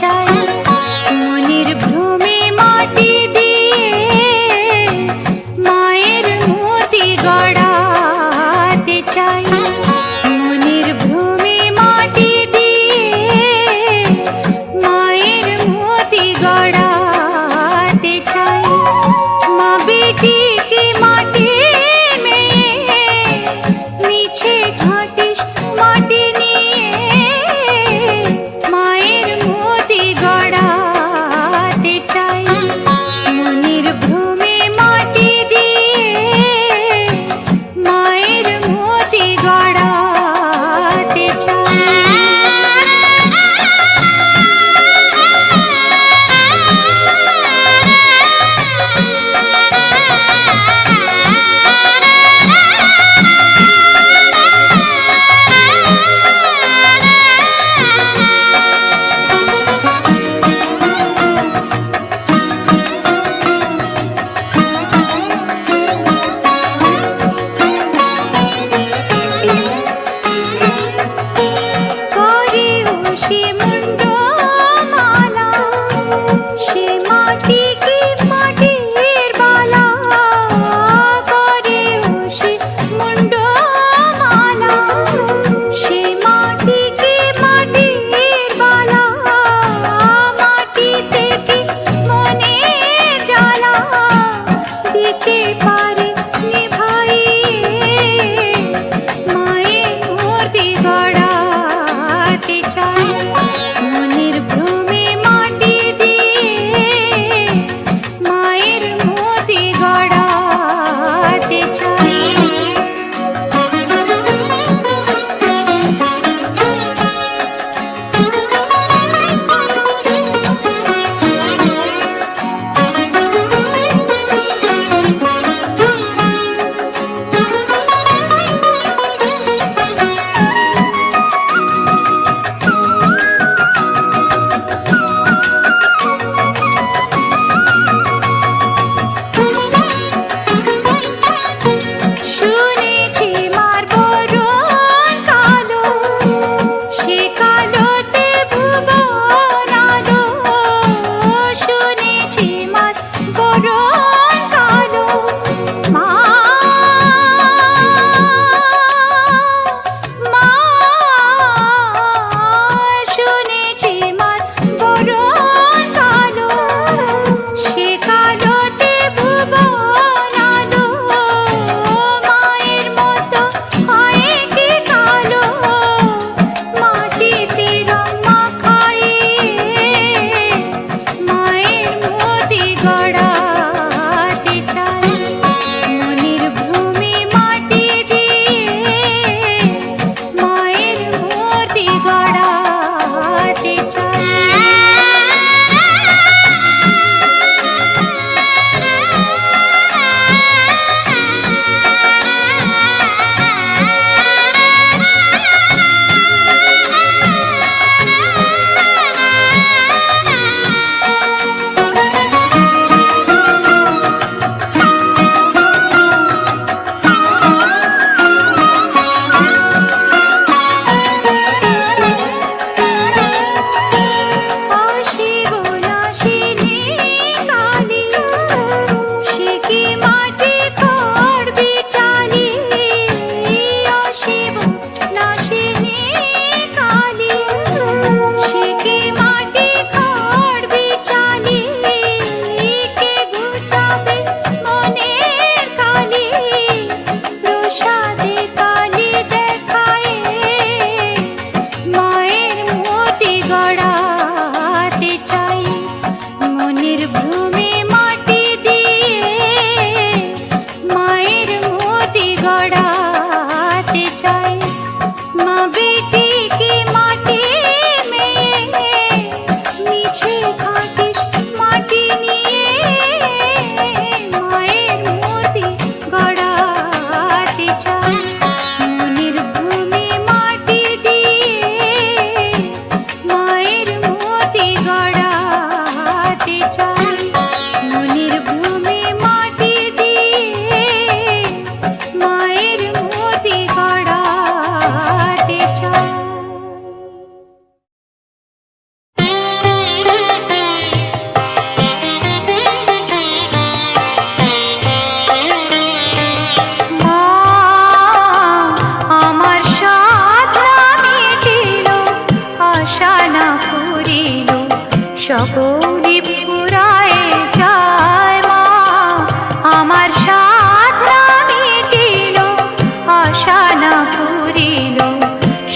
চাই মনের ভ্রমে মাটি দিয়ে মায়ের মূর্তি গড়াতে চাই মনের ভ্রমে মাটি দিয়ে মায়ের মূর্তি গড়াতে চাই মা বেটিকে মাটি মেয়ে মিছে ঘাটিস মাটি নিয়ে মায়ের মূর্তি গড়াতে চাই মনের ভ্রমে মাটি দিয়ে মায়ের মূর্তি গড়াতে চাই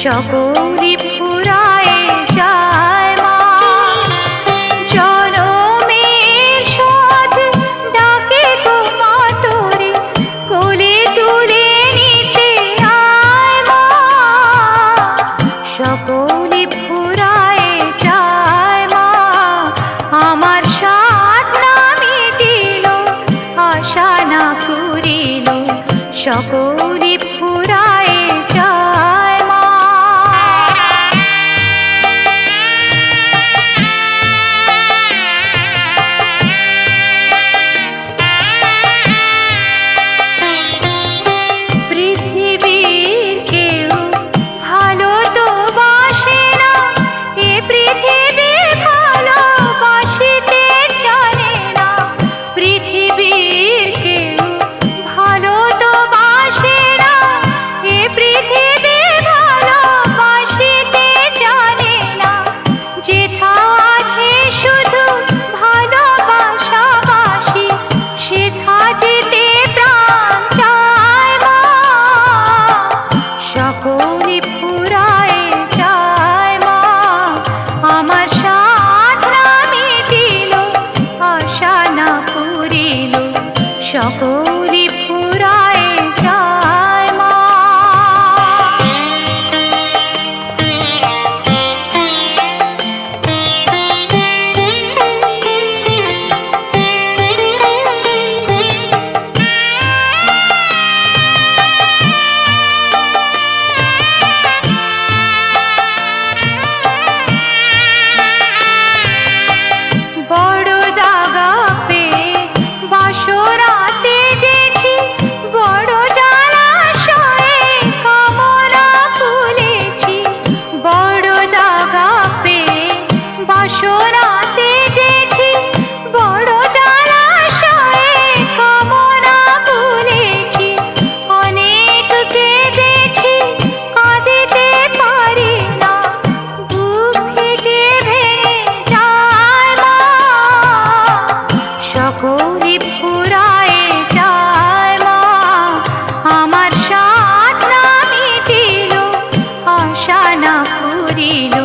সকলি ফুরায়ে যায় মা। জনমের শোধ ডাকে গো মা তোরে, কোলে তুলে নিতে আয় মা। সকলি ফুরায়ে যায় মা, আমার সাধ না মিটিল, আশা না পুরিল, সকলি ফুরায়ে যায় মা। পৃথিবীর কেউ ভালো তো বাসে না, এ পৃথিবী ভালোবাসিতে জানে না। পৃথিবীর কেউ ভালো তো বাসে না, এ পৃথিবী ভালোবাসিতে জানে না। যেথা আছে শুধু ভালোবাসাবাসি, সেথা যেতে প্রাণ চায় মা। সকলি ফুরায়ে যায় মা, আমার সাধ না মিটিল, আশা না পুরিল, সকলি ফুরায়ে যায় মা। বড় দাগা পেয়ে বাসরাতে যেছি, বড় জলাশয়ে কামনা ফুলেছি। বড় দাগা পেয়ে বাসরাতে যেছি, বড় জলাশয়ে কামনা ফুলেছি। অনেক কেঁদেছি, কাঁদিতে পারি না, বুক ফেটে ভেঙে যায় মা। সকলি ফুরায়ে যায় মা, আমার সাধ না মিটিল, আশা না পুরিল,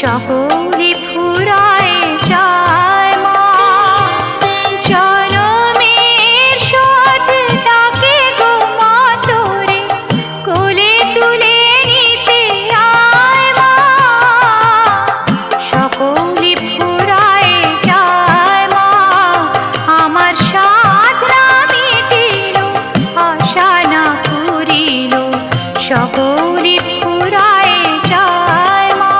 সকলি ফুরায়ে যায় মা। জনমের শোধ ডাকে গো মা তোরে, কোলে তুলে নিতে আয় মা। সকলি ফুরায়ে যায় মা, আমার সাধ না মিটিল, আশা না পুরিল, সকলি ফুরায়ে যায় মা।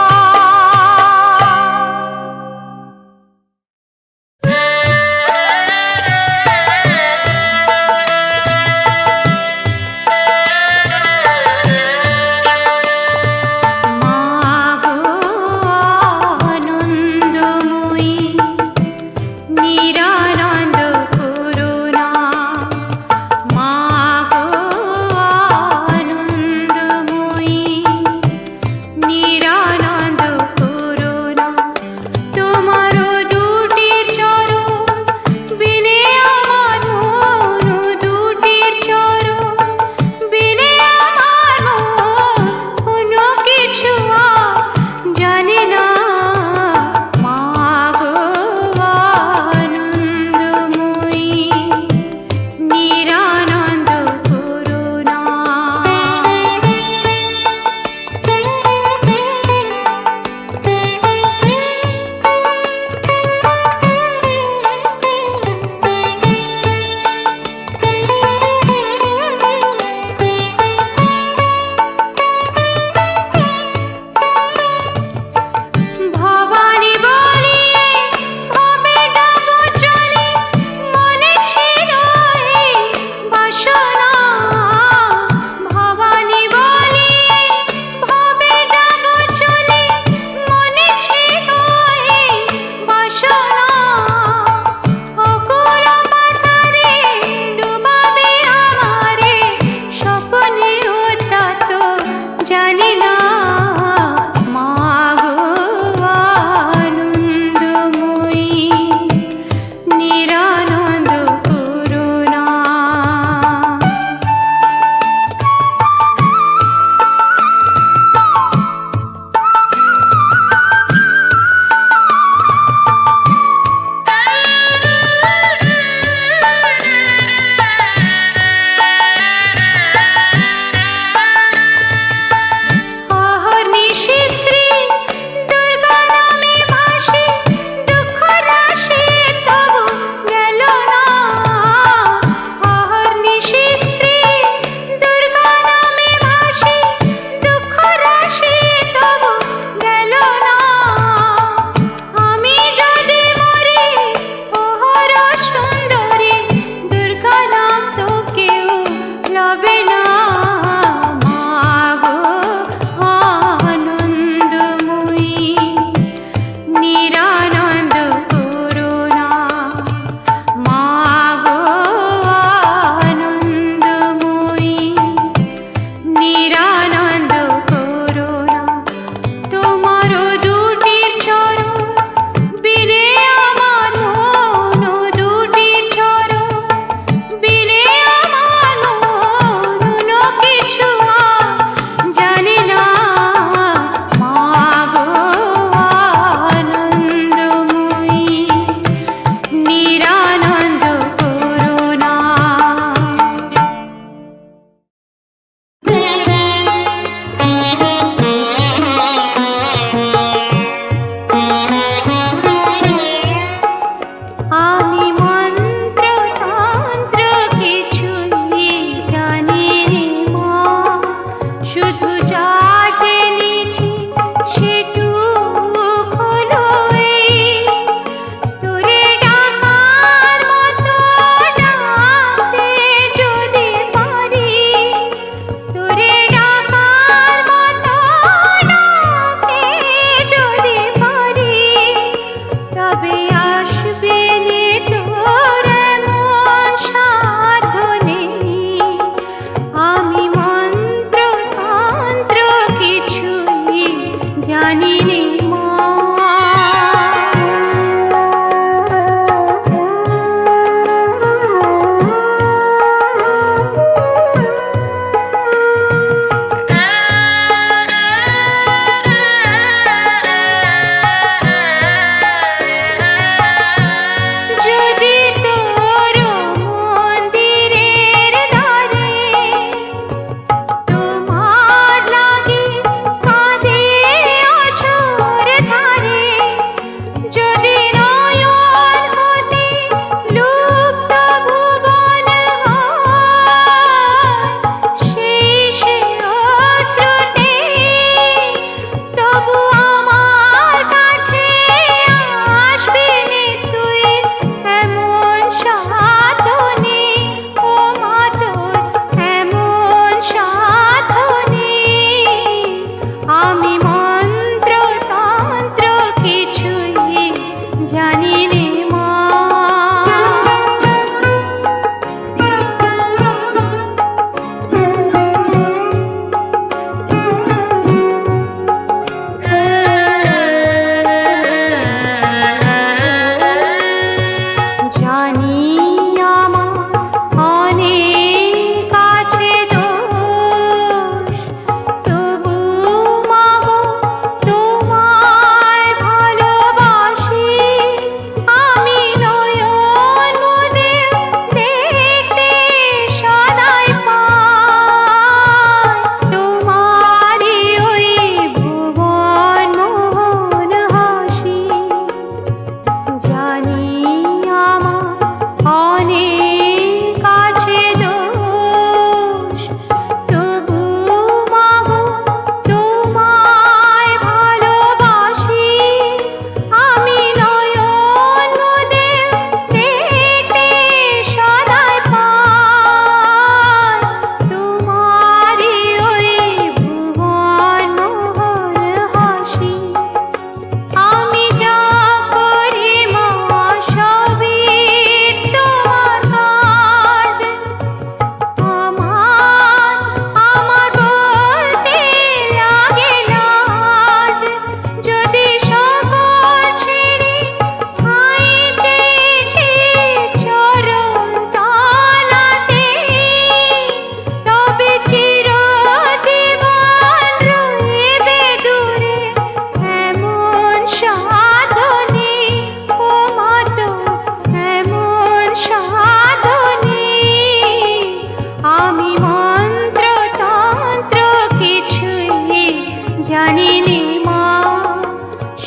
জানিনি মা,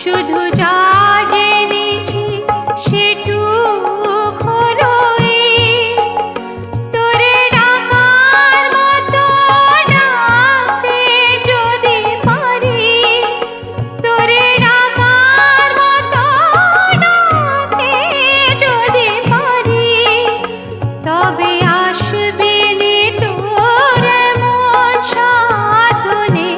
শুধু যা জেনেছি সেটুক হলো এই, তোরে ডাকার মতো ডাকতে যদি পারি, তোরে ডাকার মতো ডাকতে যদি পারি, তবে আসবি নে তোর এমন সাধনে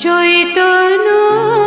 চৈতন্যময়ী।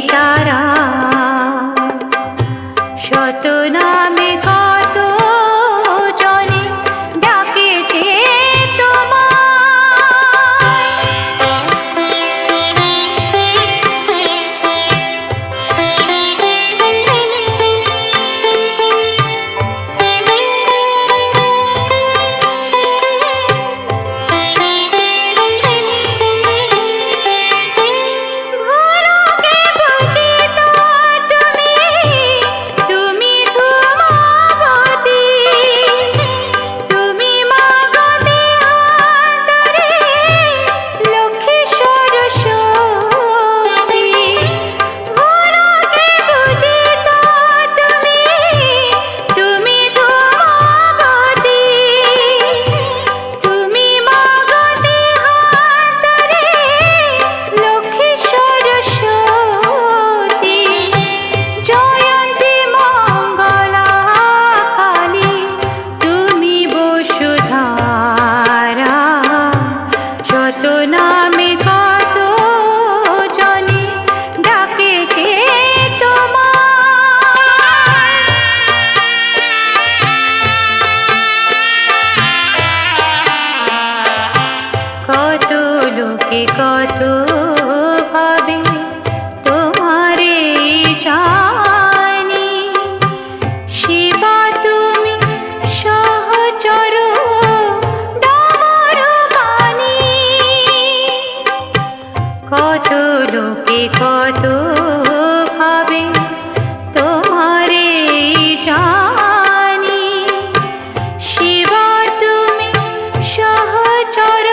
তারা শত নামে কত জনে ডাকেছে কত ভাবে তোমারে জানি শিবা তুমি সহচর দারবানি কত লোকে কত ভাবে তোমারে জানি শিবা তুমি সহচর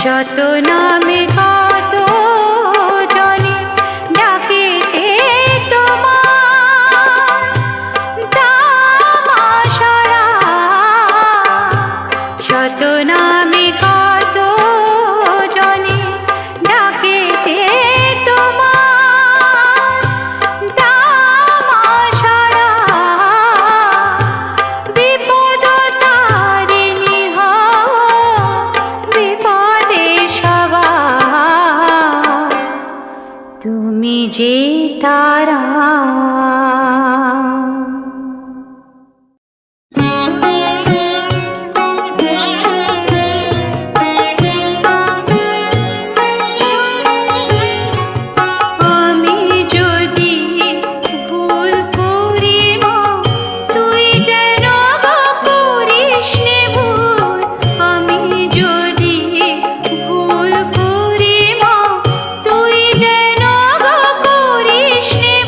শত নামে কত জনে ডাকেছে তোমার তামাশারা শত নামে কত জনে ডাকেছে তোমার তামাশারা বিপদ তারিণী হও বিপদে তুমি যে তারা কৃষ্ণে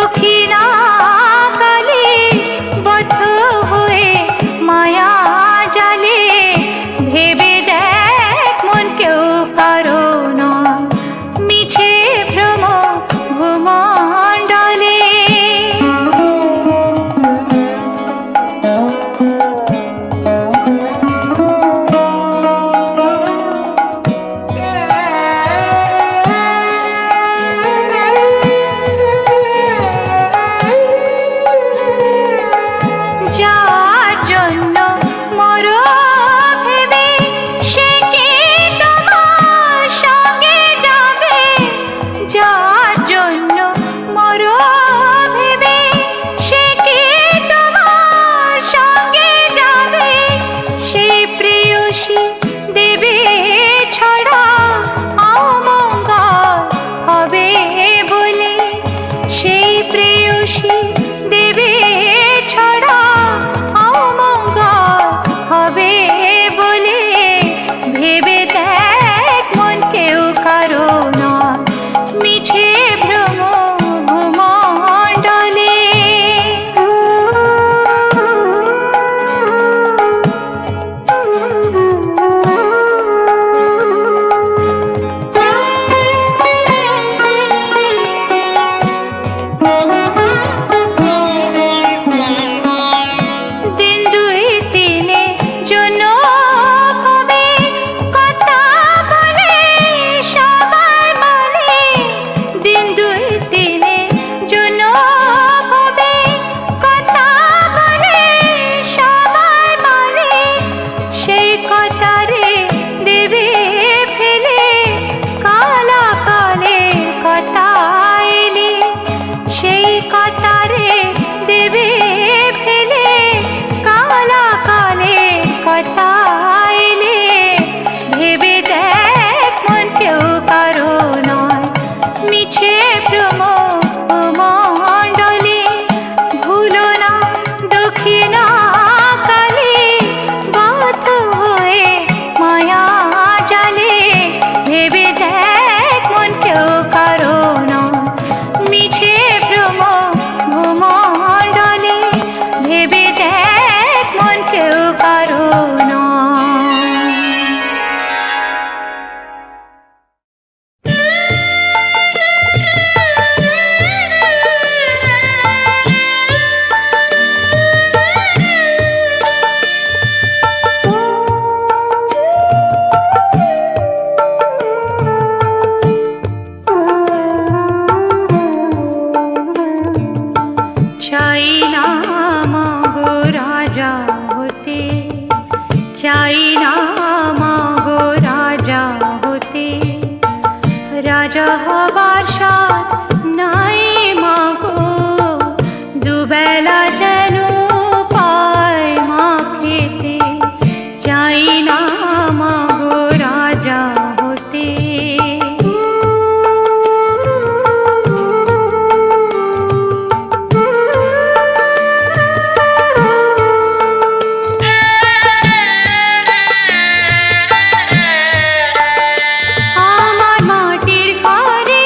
দক্ষিণা কালে বদ্ধ হয়ে মায়া জালে ভেবে দেখ মন কেউ কারো নয় মিছে ভ্রম ভূমণ্ডলে যার জন্য মরো ভেবে সে কি তোমার সঙ্গে যাবে যার জন্য মরো ভেবে সে কি তোমার সঙ্গে যাবে সেই প্রেয়সী দেবে ছড়া অমঙ্গল হবে বলে সেই প্রেয়সী দেবে ছড়া অমঙ্গল হবে বলে ভেবে দেখ মন কেউ কারো নয় মিছে ভ্রম ভূমণ্ডলে দিন দুই তিনে জন্য কবে কথা বলে সবাই বলে দিন দুই তিনে জন্য কবে কথা বলে সবাই বলে সেই কথারে দেবে ফেলে কালা কালে কথা এলে সেই কথারে দেবে ফেলে কালা কালে কথা এলে ভেবে দেখ মন কেউ কারো নয় মিছে ভ্রম মণ্ডলে ভুলো না দক্ষিণা কালে বদ্ধ হয়ে মায়া জালে ভেবে দেখ মন কেউ কারো নয় মিছে ভ্রম ভূমণ্ডলে ভেবে দেখ মন কেউ কারো নয় চাই না মাগো রাজা হতে চাই না মাগো রাজা হতে রাজা হবার সাথ নাই মাগো দুবেলা যেন পায় মা খেতে চাই না মাগো রাজা হতে আমার মাটির ঘরে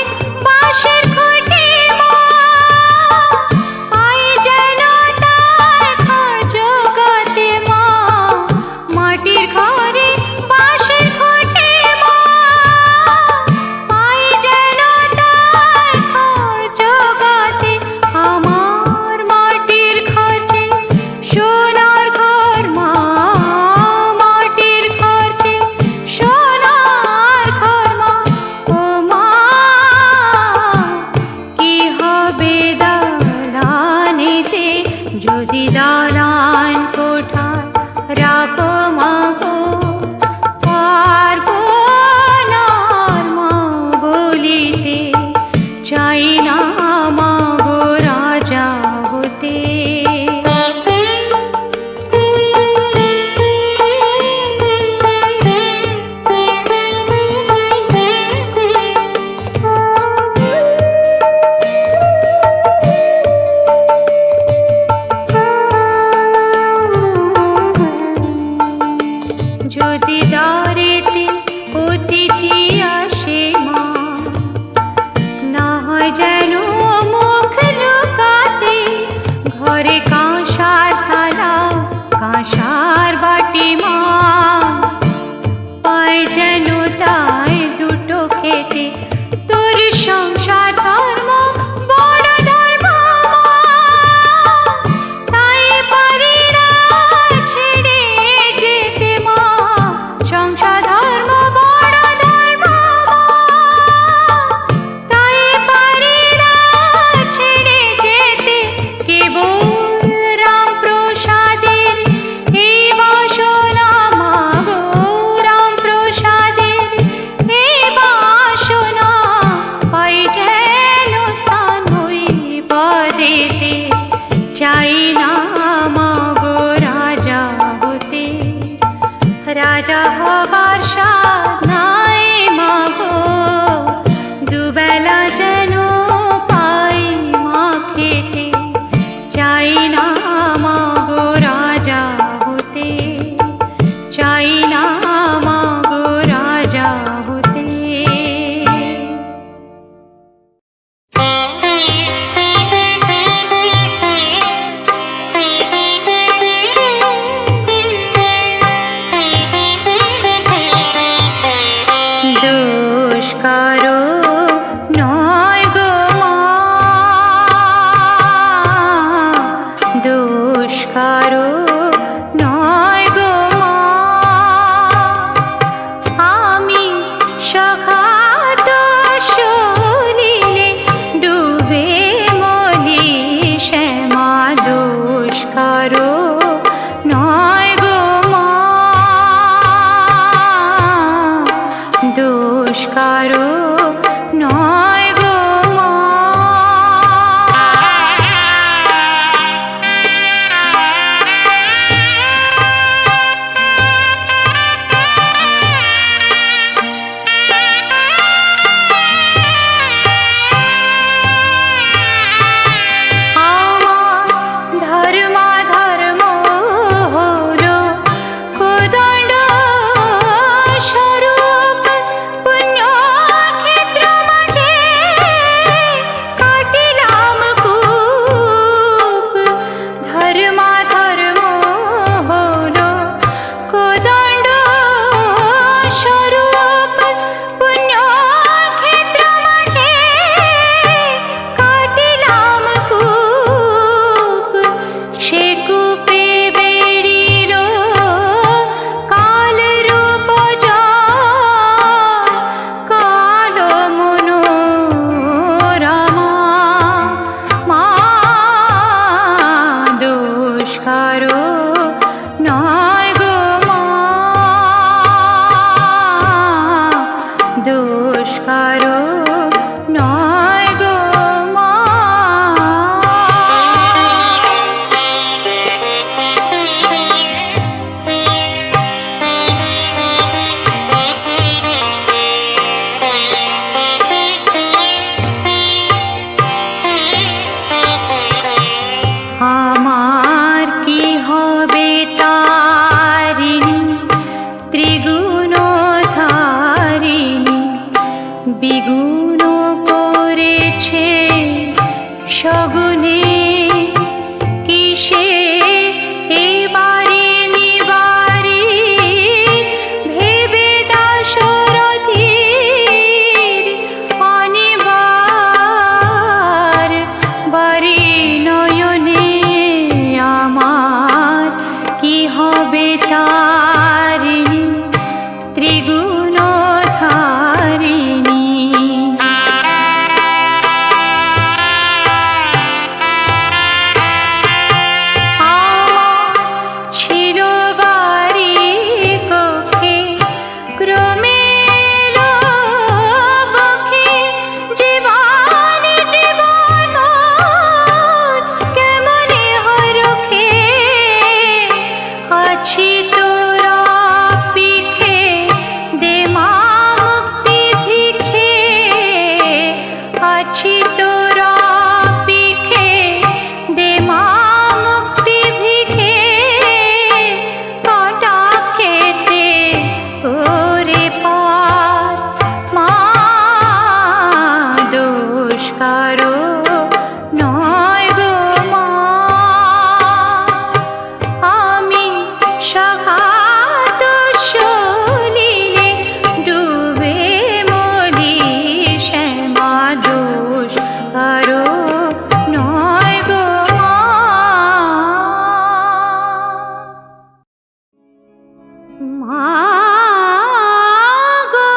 বাঁশের খুঁটি মা আই যেন তার ঘর জোগাতে মা মাটির ঘরে বাঁশের খুঁটি মা আই যেন তার ঘর জোগাতে আমার মাটির খরচে সোনার ঘর মা মাটির খরচে সোনার ঘর মা ও মা কি হবে দালানেতে যদি দালান কোঠায় রাখো মাগো পারবো না আর মা বলিতে চাই না মাগো রাজা হতে চাই না মাগো রাজা হতে, রাজা হবার স্বাদ নাই মাগো, দুবেলা যেন পাই মা খেতে। চাই না মাগো রাজা হতে, চাই না মাগো রাজা হতে। দোষ কারো নয় গো মা, দোষ কারো নয় গো মা, আমি সখাত সলিলে ডুবে মলি শ্যামা। দোষ কারো নয় গো মা, দোষ কারো নয় গো মা। আমার ধর্ম হলো কোদণ্ড স্বরূপ, পুণ্যক্ষেত্র মাঝে কাটিলাম কূপ। ধর্ম হলো কোদণ্ড স্বরূপ, পুণ্যক্ষেত্র মাঝে কাটিলাম কূপ। সে কূপে বেড়িল কাল রূপ কালো মনোরমা। মা দোষ কারো নয় গো মা, দোষ কারো নয় গো মা। আমার কি হবে তারিণী, ত্রিগুণ ধারিণী, বিগুণ করেছে সগুণে। কিসে এবারে নিবারে ভেবে দাশরথীর অনিবার বারে নয়নে। আমার কি হবে তারিণী, ত্রিগুণ ধারিণী। আমার ছিল বাড়ি কক্ষে, ক্রমে এলো বক্ষে জীবন জীবন মোর কেমনে হয় রক্ষে। আছি তোরা পিখে, দে মা মুক্তি ভিখে। আছি তোরা পিখে, দে মা মুক্তি ভিখে। কাটা খেতে ওরে পার মা, দোষ কারো নয় গো মা। আমি সখাত সলিলে ডুবে মলি শ্যামা। দোষ কারো নয় গো মা। মা গো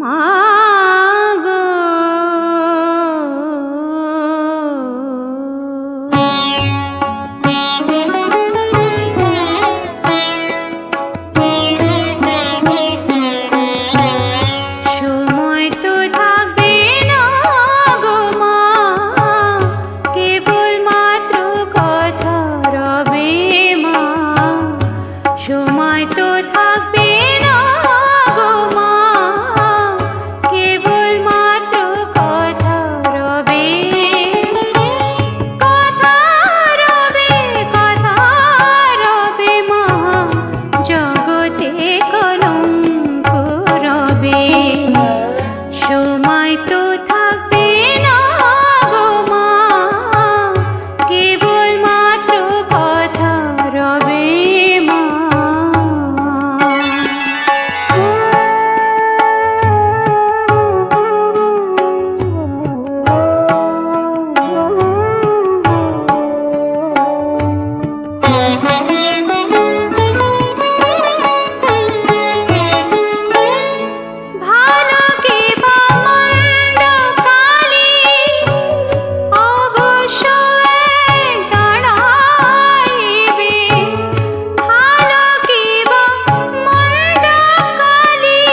মা গো। সময় তো থাকবে না সময় তো থাকবে না গো মা, কেবল মাত্র কথা রবে মা। ভালো কি বা মন্দ কালি অবশ্যই দাঁড়াইবে, ভালো কি বা মন্দ কালি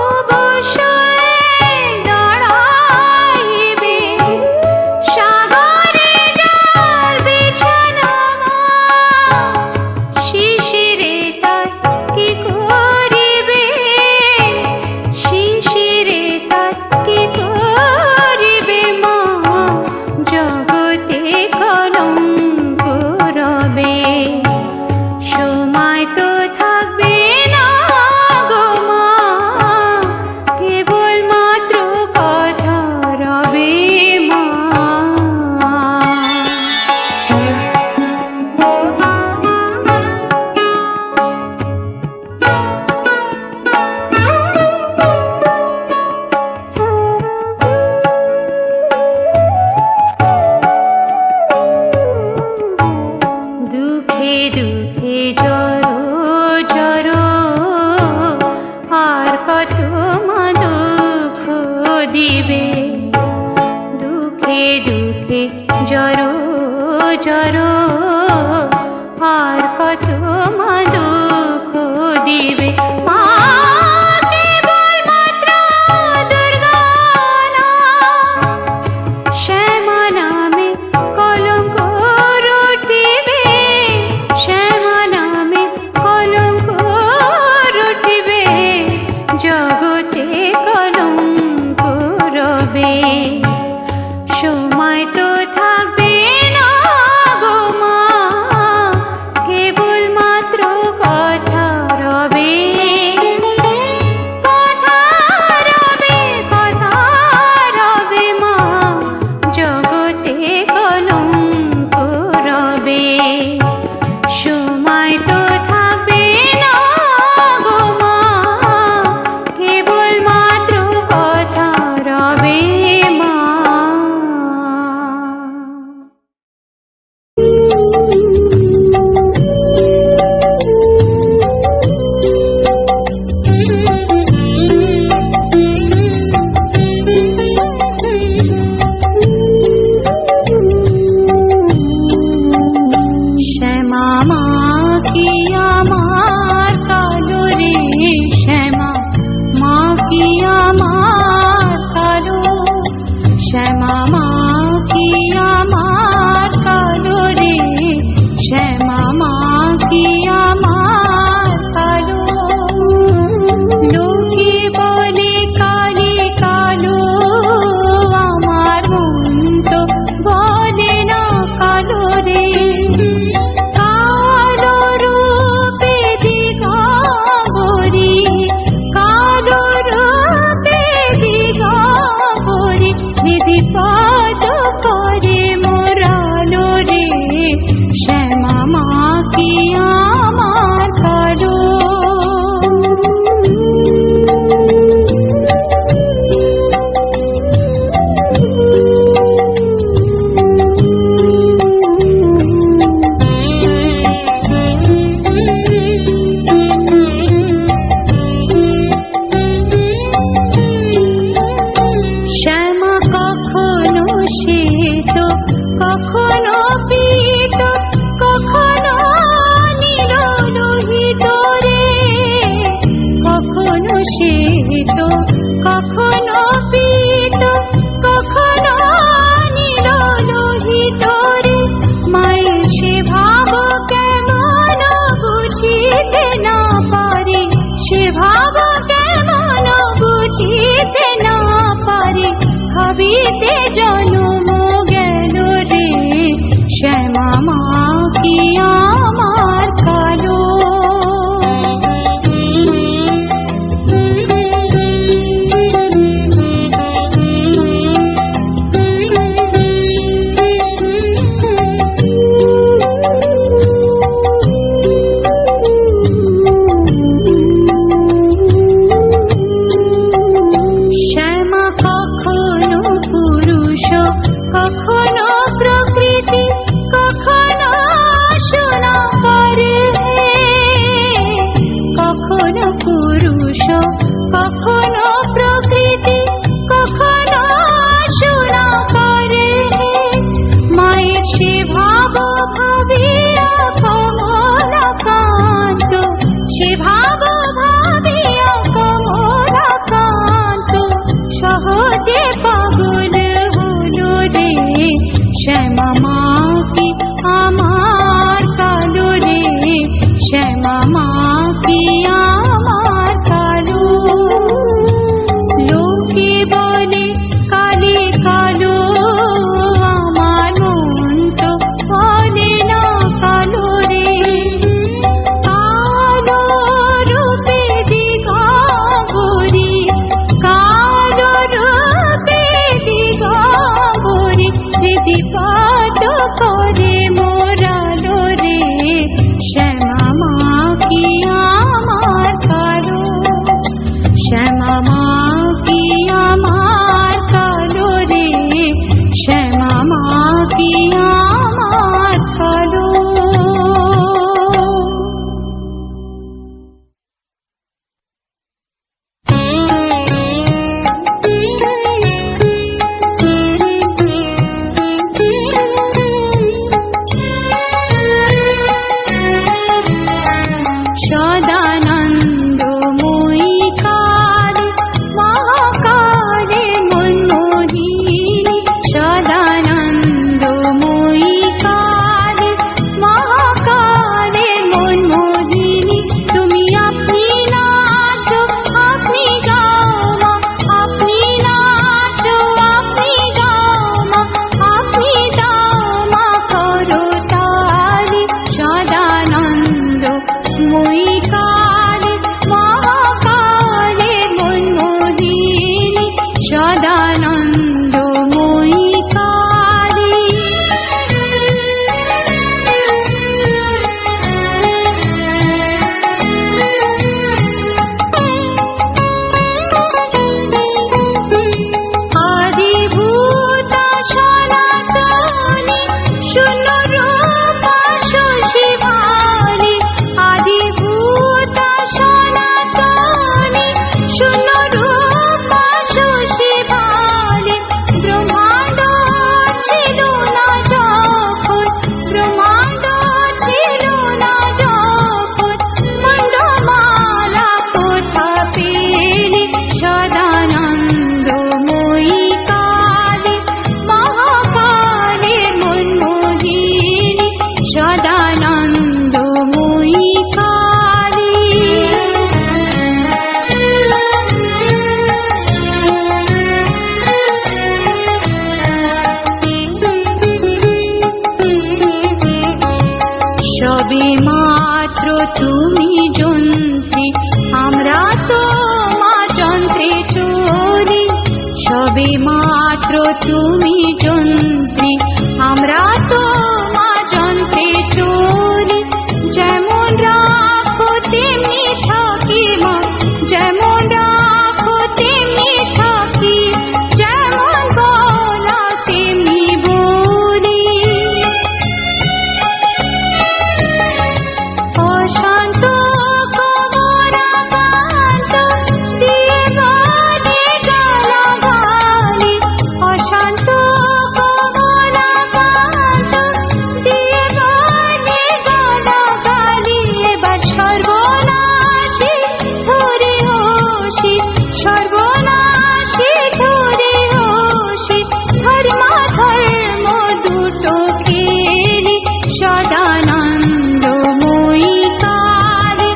অবশ্যই দাঁড়াইবে। সাগরে যার বিছানা শিশিরে তার কি করিবে, শিশিরে তার কি করিবে মা, জগতে কলঙ্ক রবে। সময় তো থাকবে না গো মা, কেবল মাত্র কথা রবে মা। দুঃখে দুঃখে জড়ো জড়ো আর কত মা দুঃখ দিবে, দুঃখে দুঃখে জড়ো জড়ো আর কত মা দুঃখ দিবে। মা কেবল মাত্র দুর্গা না, শ্যামা নামে কলঙ্ক রটিবে, শ্যামা নামে কলঙ্ক রটিবে, জগতে কলঙ্ক রবে। সময় তো থাকবে না গো মা, কেবল মাত্র কথা রবে, কথা রবে, কথা রবে মা, জগতে কলঙ্ক রবে। সময় তো থাকবে না গো মা, কেবল মাত্র কথা রবে মা। শ্যামা মা কি আমার কালো রে, শ্যামা মা কি আমার কালো, শ্যামা মা কি আমার কালো রে, শ্যামা মা কি আমার কালো। লোকে বলে কালি কালো, আমার মন তো বলে না কালো রে। কালো রূপে দিগম্বরী, কালো রূপে দিগম্বরী, নিধি পদ করে মোরালো রে, শ্যামা মা কি আমার কালো। শ্যামা কখনো শ্বেত, কখনো পীত, কখনো নীল লোহিত রে, কখনো শ্বেত, কখনো পীত, কখনো নীল লোহিত রে। মায়ের সে ভাব কেমন বুঝিতে না পারি, সে ভাব কেমন বুঝিতে না পারি, ভাবিতে জন্ম গেল রে, শ্যামা মা কি আমার কালো। তুমি যন্ত্রী, আমরা তো মা যন্ত্রে চলি। সবে মাত্র তুমি যন্ত্রী, আমরা তো মা যন্ত্রে চলি। যেমন রাখো তেমনি থাকি মা, যেমন রাখো তেমনি থাকি, যেমন বলা তেমনি বলি। অশান্ত কমরাকান্ত দিয়ে বলে গালাগালি, অশান্ত কমরাকান্ত দিয়ে বলে গালাগালি। এবার সর্বনাশী ধরে হোসি, সর্বনাশী ধরে হোসি, ধর্ম দুটো খেলি। সদানন্দময়ী কালী,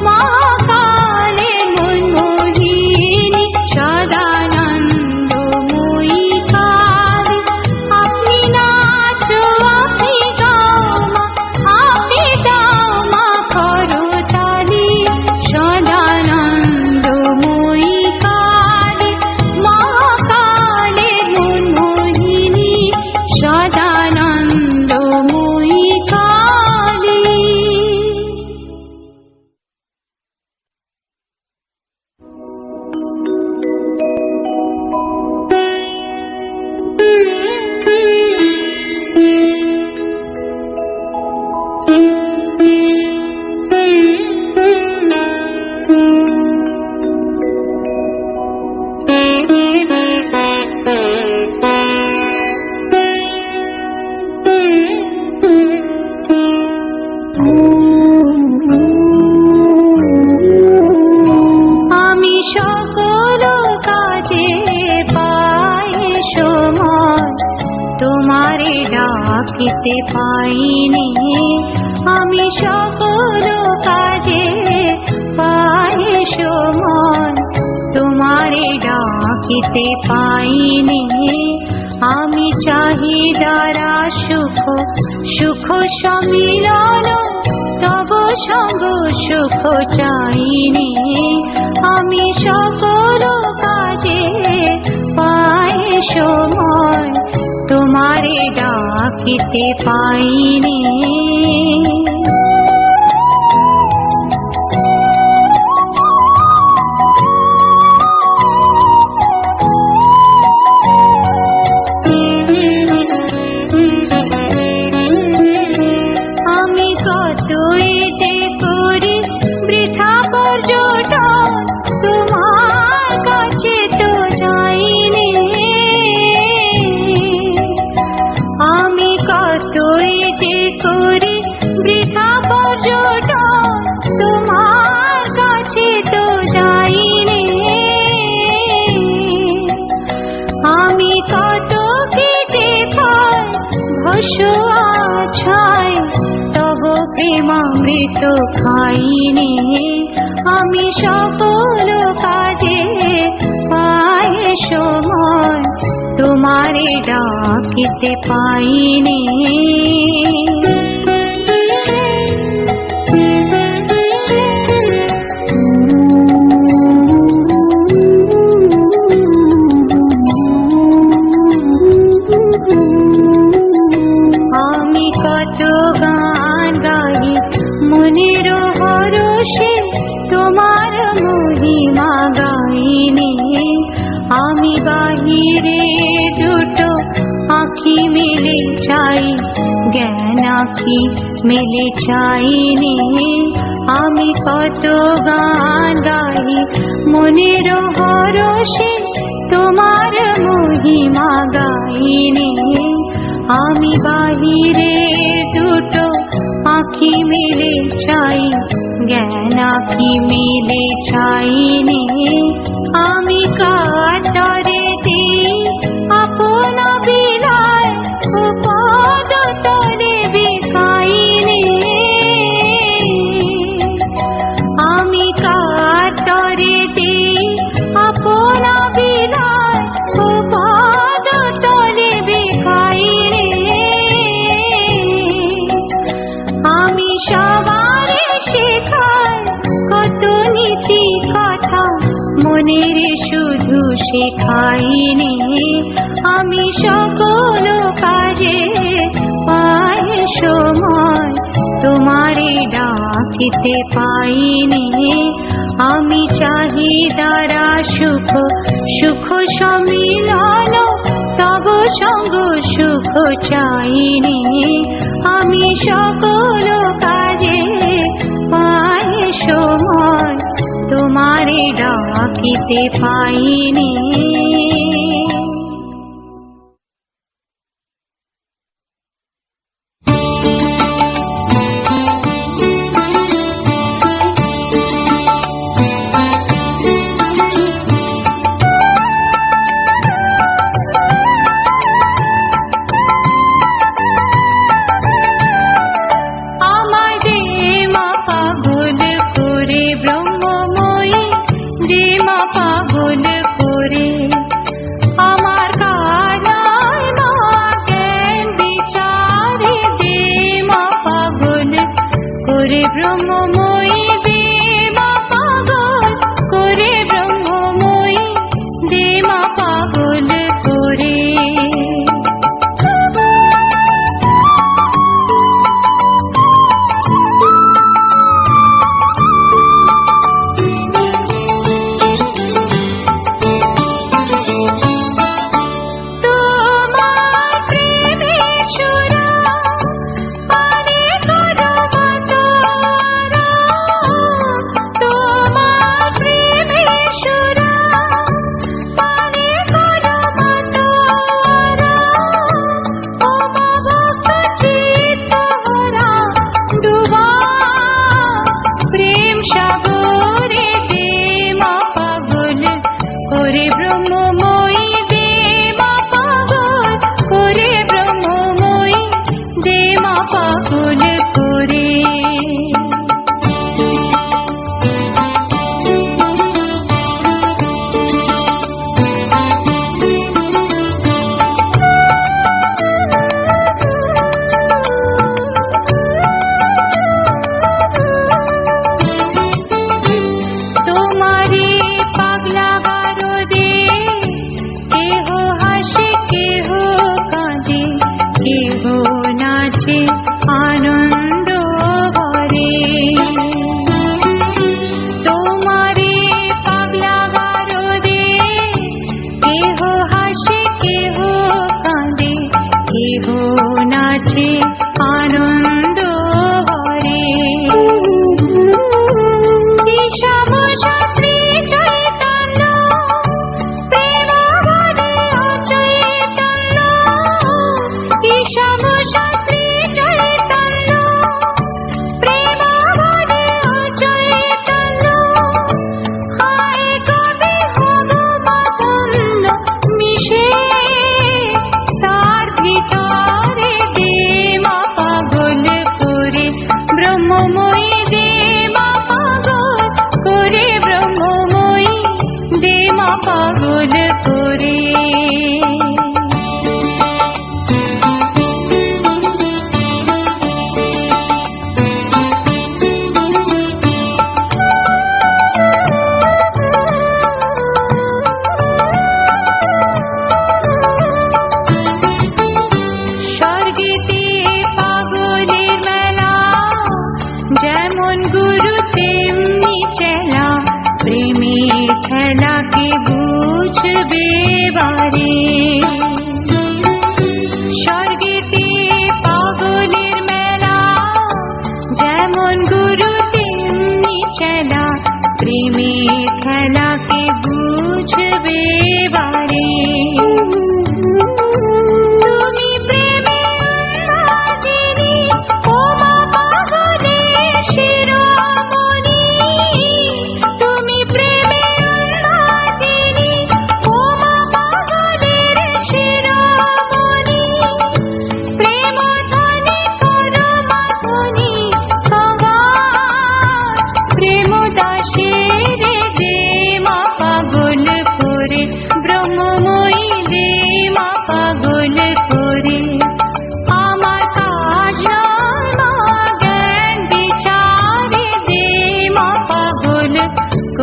মহাকালে মনমোহিনী, সদানন্দময়ী কালী। আপনি নাচো, আপনি গাও মা, আপনি দাও মা করতালি। সদানন্দময়ী কালী, মহাকালে মনমোহিনী, সদানন্দময়ী কালী। আমি সকল কাজে পাই সময়, তোমারে ডাকিতে পাইনি। আমি সকল কাজে পাই সময়, তোমারে ডাকিতে পাইনি। আমি চাহিদারা সুখ, সুখ সমিলন, তব সঙ্গ সুখ চাইনি। আমি সকল কাজে পাই সময়, তোমারে ডাকিতে পাইনি। আমি কতই যে করি বৃথা পর্যটন, তোমার কাছে তো যাইনি। আমি কতই যে করি বৃথা পর্যটন, তোমার কাছে তো যাইনি। আমি কত কেটে খাই ভস্য আছায়, তব প্রেমামৃত খাইনি। আমি সকল কাজে পাই সময়, তোমারে ডাকিতে পাইনি। আমি কত গান গাই মনের হরষে, তোমার মহিমা গাইনি। আমি বাহিরে দুটো আঁখি মেলে চাই, জ্ঞান আঁখি মেলে চাইনি। আমি কত গান গাই মনের হরষে, তোমার মহিমা গাইনি। আমি বাহিরে দুটো আঁখি মেলে চাই, জ্ঞান আঁখি মেলে চাইনি। আমি কাতরে দিই আপন বিলায়, পদ তরে বিকাইনি। আমি কাতরে দিই আপন বিলায়, পদ তরে বিকাইনি। আমি সবার সে মনের শুধু শেখাইনি, আমি সকল কাজে পাই সময় তোমারে ডাকিতে পাইনি। আমি চাহিদারা সুখ সুখ সমিলন, তব সঙ্গ সুখ চাইনি। আমি সকল কাজে পাই সময় তোমারে ডাকিতে পাইনি।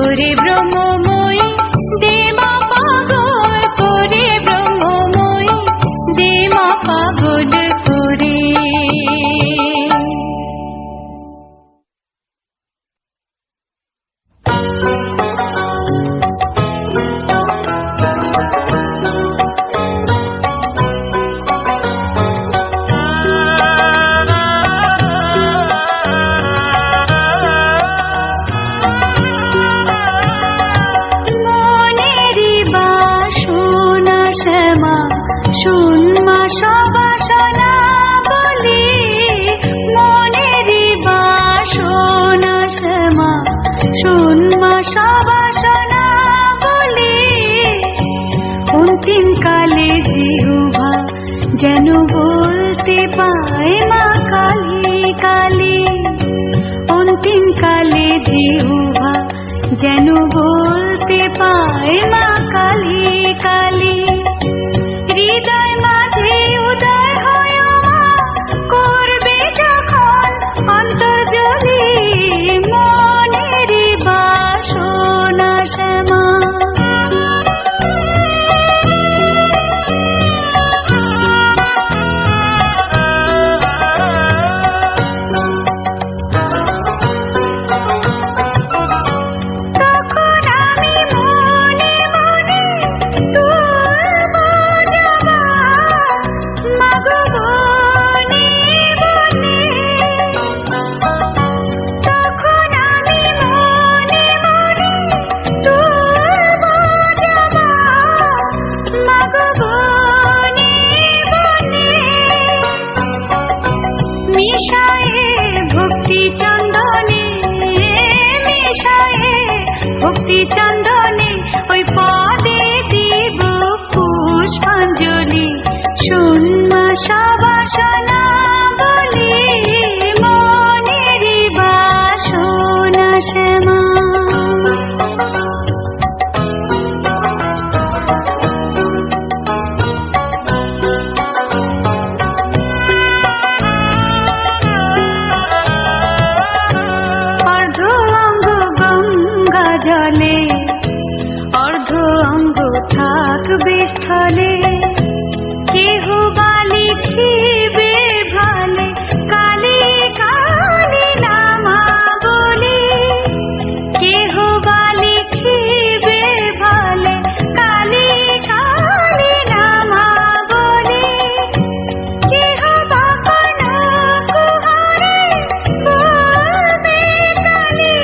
করে ব্রহ্মময়ী অন্তিম কালে জিহ্বা যেন বলতে পায় মা কালী কালী। অন্তিম কালে জিহ্বা যেন বলতে পায় মা কালী কালী। হৃদয় মাঝে উদয় হয় মা করবে যখন অন্তর্জলি মনের বাসনা শ্যামা। ভক্তি চন্দনে ওই পদে দিব পুষ্পাঞ্জলি। শূন্য সবাসনা বলি মনের বাসনা শ্যামা। জলে অর্ধ অঙ্গ থাকবে স্থলে, কেহ বা লিখিবে ভালে কালী কালী নামা বলি। কেহ বা লিখিবে ভালে কালী কালী নামা বলি। কেহ বা কুহারে বলবে কালী,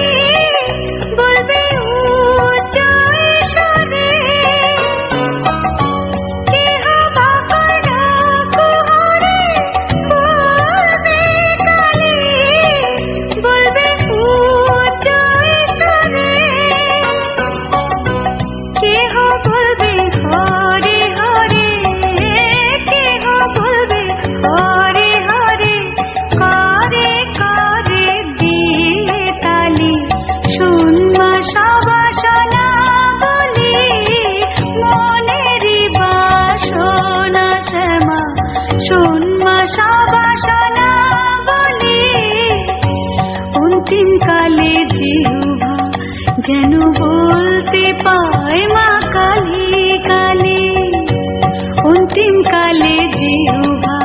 বলবে কালে জিহ্বা যেন বলতে পায় মা কালী কালী। অন্তিম কালে জিহ্বা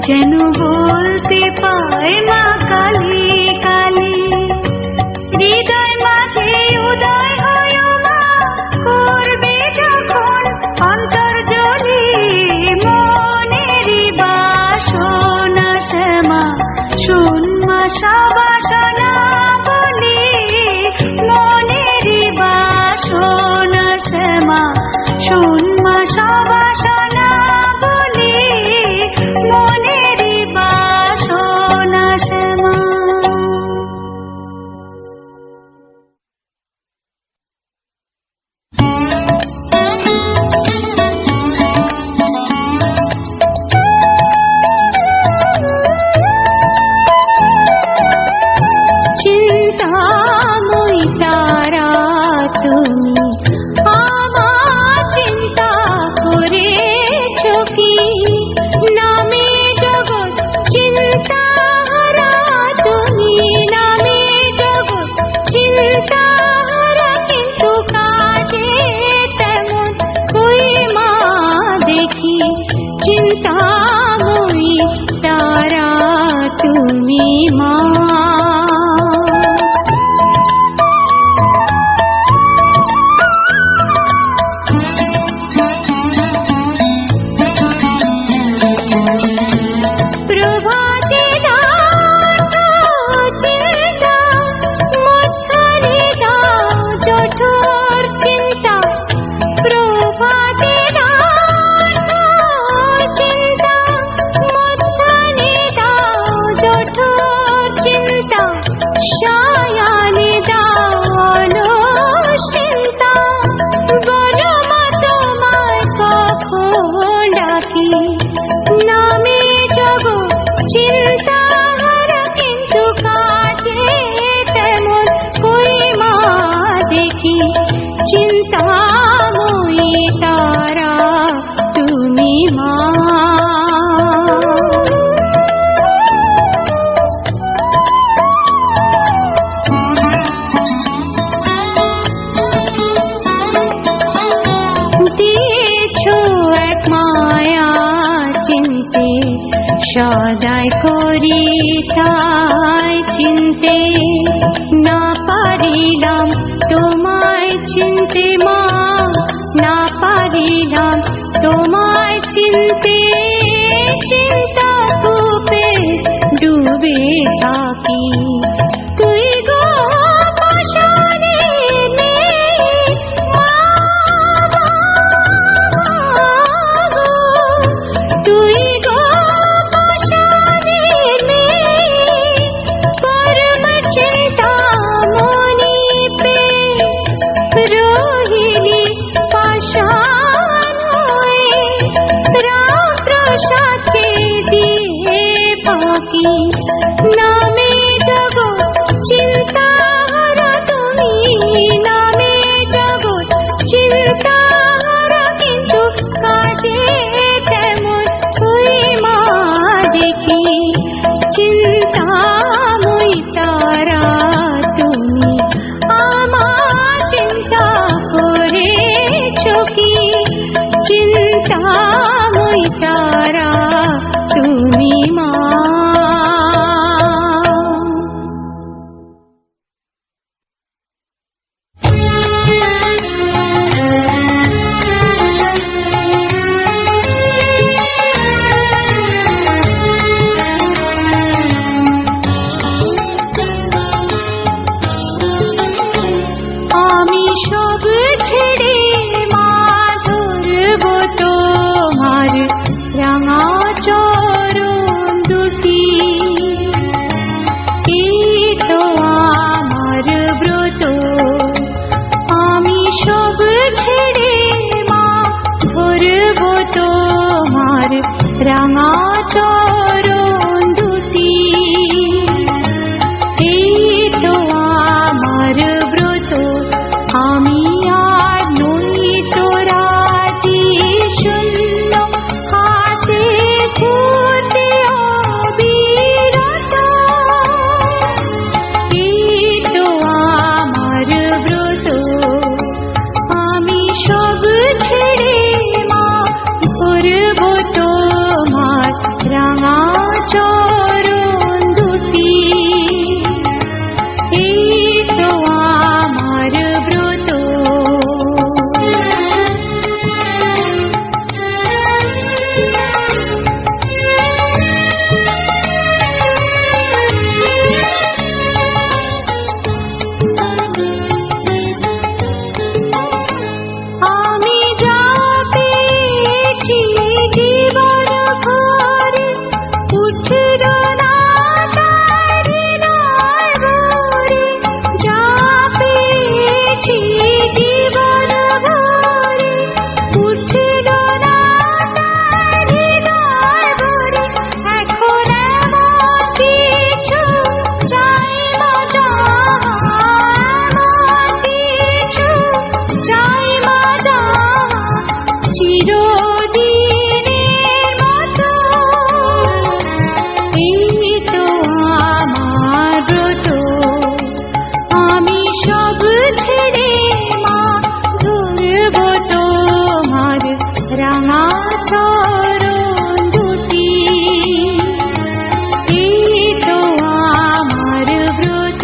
যেন বলতে পায় মা কালী কালী। হৃদয় মাঝে উদয় হয় মা করবে যখন অন্তর্জলি মনের বাসনা শ্যামা। শূন্য সবাসনা বলি মনের বাসনা শ্যামা। শূন্য সবাসনা বলি মনের বাসনা শ্যামা। চিন্তাময়ী তারা তুমি আমার চিন্তা করেছো কি? নামে জগৎ চিন্তাহারা তুমি, নামে জগৎ চিন্তাহারা, কিন্তু কাজে তেমন কই মা দেখি। চিন্তাময়ী তারা তুমি মা। প্রভাতে দাও চিন্তা, মধ্যাহ্নে দাও জঠোর চিন্তা। প্রভাতে দাও চিন্তা, মধ্যাহ্নে দাও জঠোর মায়া চিনতে সদাই করি তাই চিনতে না পারিলাম তোমায় চিনতে মা না পারিলাম তোমায় চিনতে চিন্তা কূপে ডুবে থাকি তুই গো পাশানে তুই গো পাশানে পরম চিন্তা মনি পে রোহিণী পাশান হয়ে রাম প্রসাদকে দিয়ে বাকি নামে জগৎ চিন্তাহারা তুমি নামে জগৎ চিন্তাহারা কিন্তু কাজে তেমন ওই মা দেখি চিন্তাময়ী তারা তুমি আমার চিন্তা করেছো কি চিন্তাময়ী তারা তুমি মা আমি সব ছেড়ে মা ধরব তোমার রাঙা চরণ দুটি এই তো আমার ব্রত আমি সব ছেড়ে মা ধরব তোমার রাঙা চরণ দুটি এই তো আমার ব্রত আমি আর নই তো রাজি শূন্য হাতে ঘুরতে অবিরত এই তো আমার ব্রত আমি সব ছেড়ে মা করব তোমার রাঙা চরণ দুটি এই তো আমার ব্রত আমি যা পেয়েছি জীবন ভরে উঠল না তার হৃদয় ভরে যা পেয়েছি জীবন ভরে উঠল না তার হৃদয় ভরে এখন এমন কিছু চাই না এমন কিছু চাই না চিরদিনের মতো এই তো আমার ব্রত আমি সব ছেড়ে মা ধরব তোমার রাঙা চরণ দুটি এই তো আমার ব্রত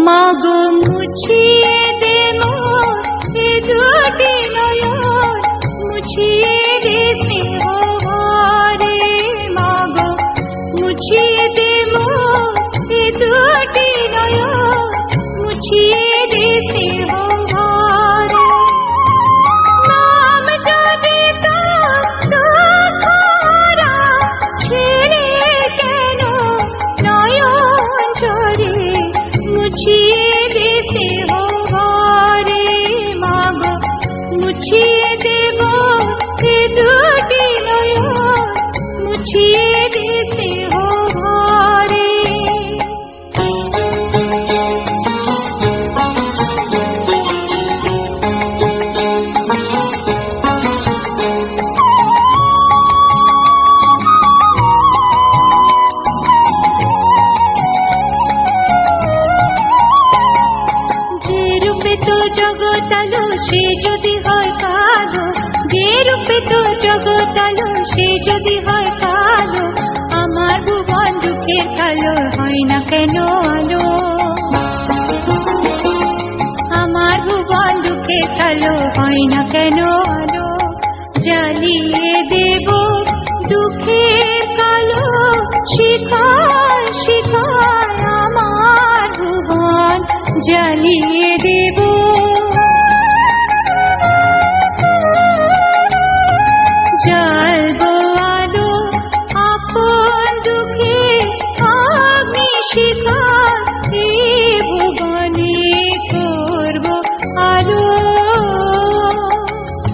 মাগো মুছিয়ে দে মোর এ দুটি নয়ন, মুছিয়ে দে স্নেহ ভরে। মাগো মুছিয়ে দে মোর এ দুটি নয়ন, মুছিয়ে দে স্নেহ ভরে। নাম যদি তোর দুঃখরা ছেড়ে কেন নয়ন ঝরে, মুছিয়ে দে স্নেহ ভরে। মাগো মুছিয়ে দেব এ দুটি নয়ন, মুছিয়ে দে স্নেহ ভরে। জগতালো সে যদি হয় কালো, যে রূপে তো জগতালো সে যদি হয় কালো, আমার ভুবন দুঃখের কালো হয় না কেন আলো। আমার ভুবন দুঃখের কালো হয় না কেন আলো। জ্বালিয়ে দেব দুঃখের কালো শিখায় শিখায় আমার ভুবন, জ্বালিয়ে দেব। জ্বালবো আলো আপন দুঃখে অগ্নি শিখা, এ ভুবনে করব আলো।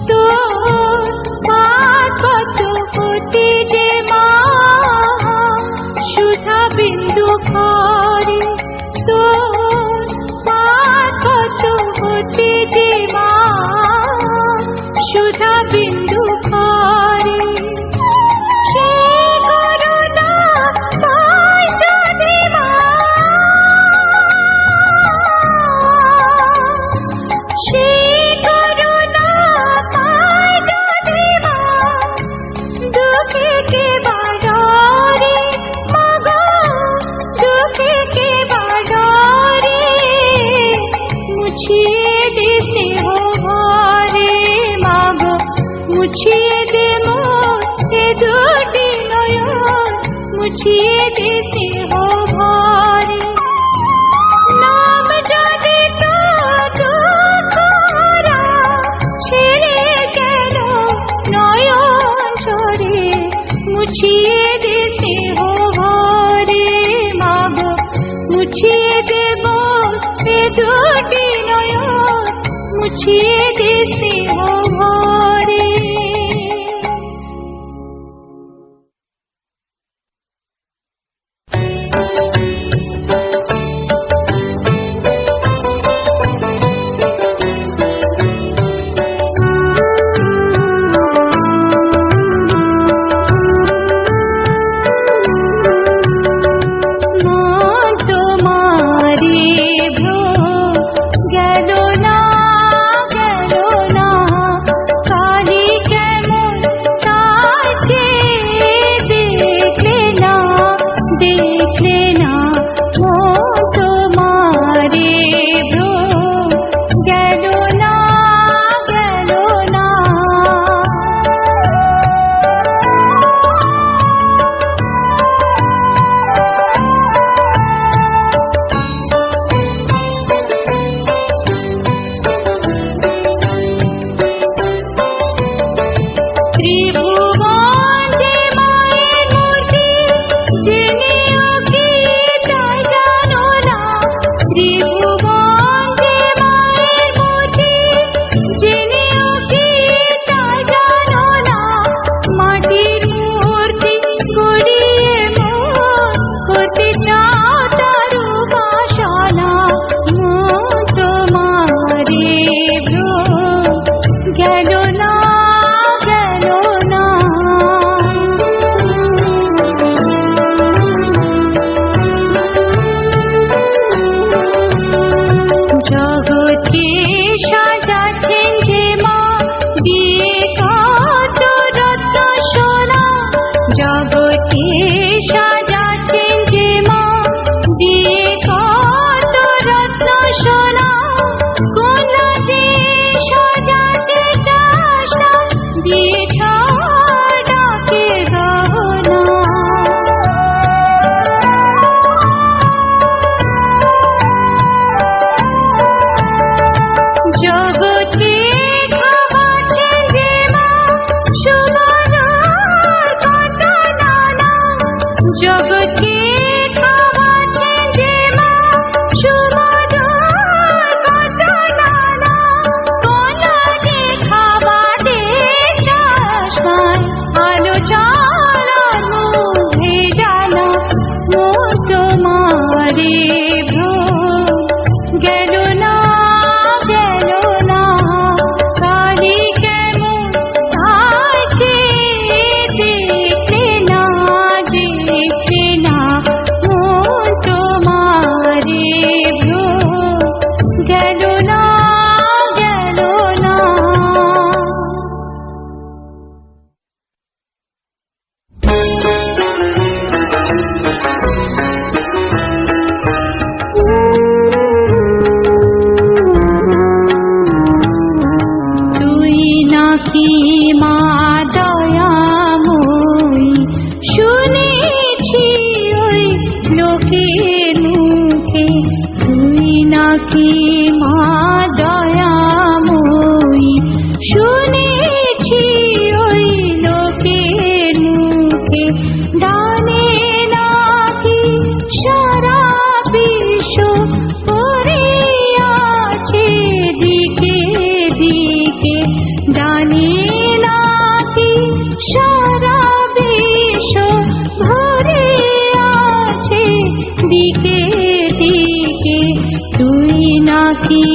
তোর পাদ হতে যে মা সুধা বিন্দু করে, তোর পাদ হতে যে মা সুধা বিন্দু করে। সে করুণা পায় যদি মা, সে করুণা পায় যদি মা, দুঃখে কে বাড়রে মাগো, দুঃখে কে বাড়রে। মুছিয়ে দে স্নেহ ভরে। মাগো মুছিয়ে দে মোর এ দুটি নয়ন, মুছিয়ে দে স্নেহ ভরে। নাম যদি তোর দুঃখরা ছেড়ে কেন নয়ন ঝরে, মুছিয়ে দে স্নেহ ভরে। মাগো মুছিয়ে দেব এ দুটি নয়ন, মুছিয়ে দে স্নেহ ভরে। সাজাচ্ছেন যে মা দিয়ে কত রত্ন নাকি মা দয়াময়ী, শুনেছি ওই লোকের মুখে, দানে নাকি সারা বিশ্ব পড়ে আছে দিকে দিকে, দানে নাকি সারা বিশ্ব ভরে আছে দিকে দিকে। তুই নাকি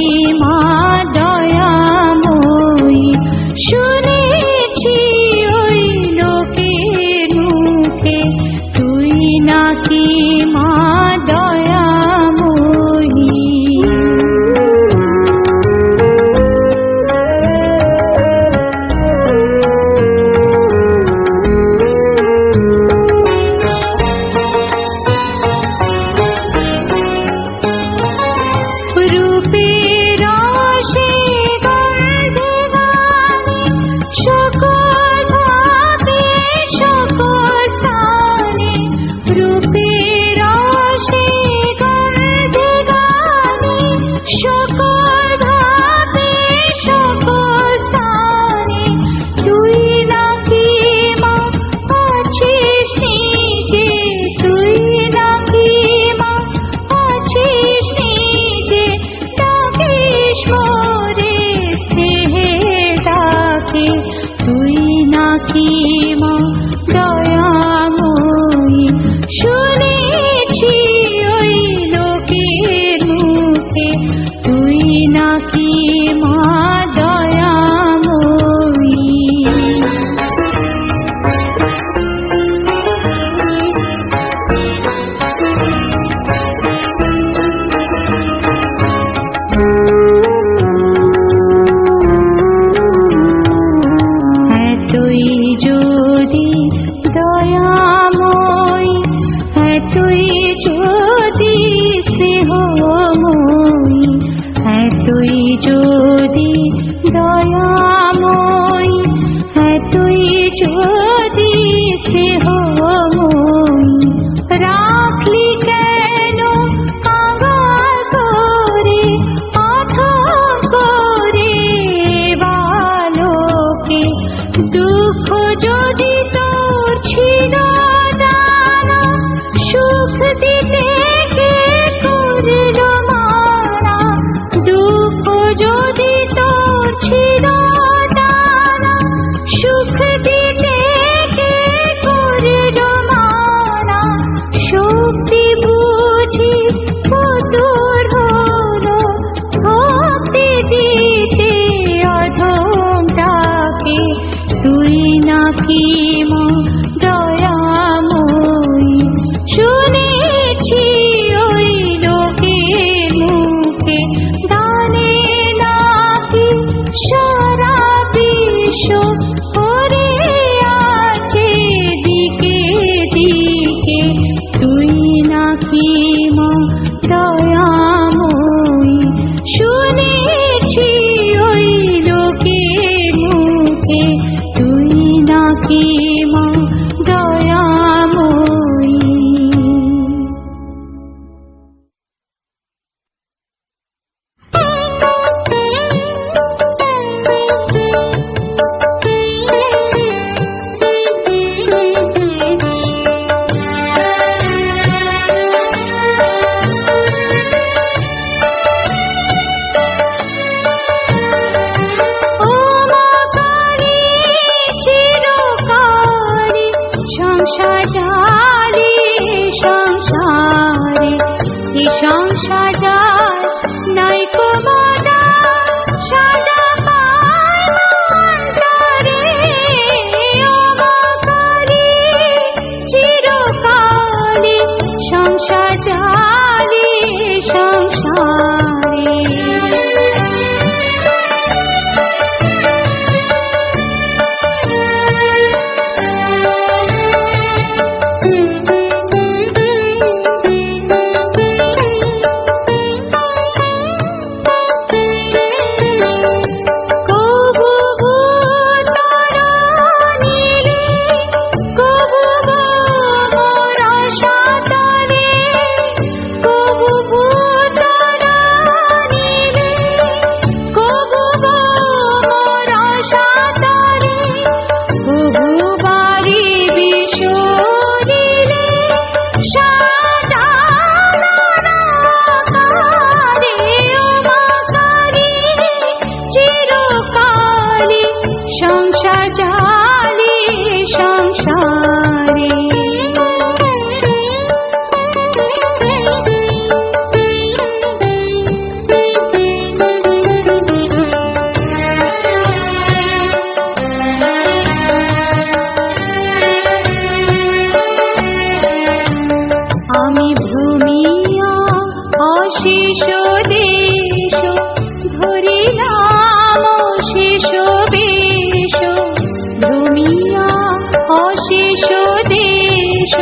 অশেষ দেশ ধরিলাম অশেষ বেশ ভ্রমিয়া অশেষ দেশ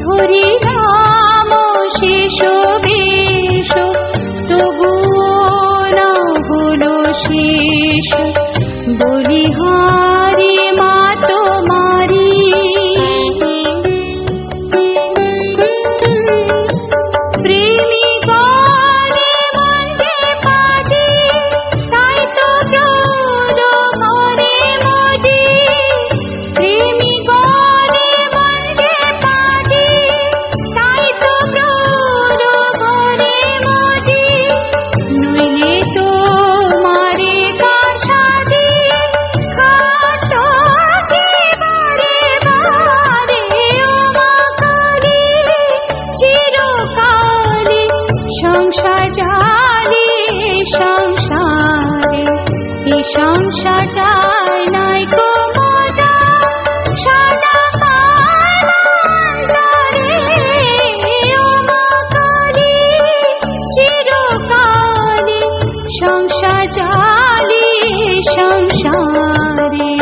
ধরিলাম অশেষ বেশ তবুও না হলো শেষ বলিহারি মা তোমারি প্রেমী গলে মন্দে পাজি তাই তো ব্রত ঘরে মজি প্রেমী গলে মন্দে পাজি তাই তো ব্রত ঘরে মজি নইলে তো মারে কাশাদি খাটো কে বারে বারে ও মা কালী চিরকালে সংসার জালে সংসারে এ সংসার যায় নাই কো মজা সাজা পারে ও মা কালী চিরকালে সংসার জালে সংসারে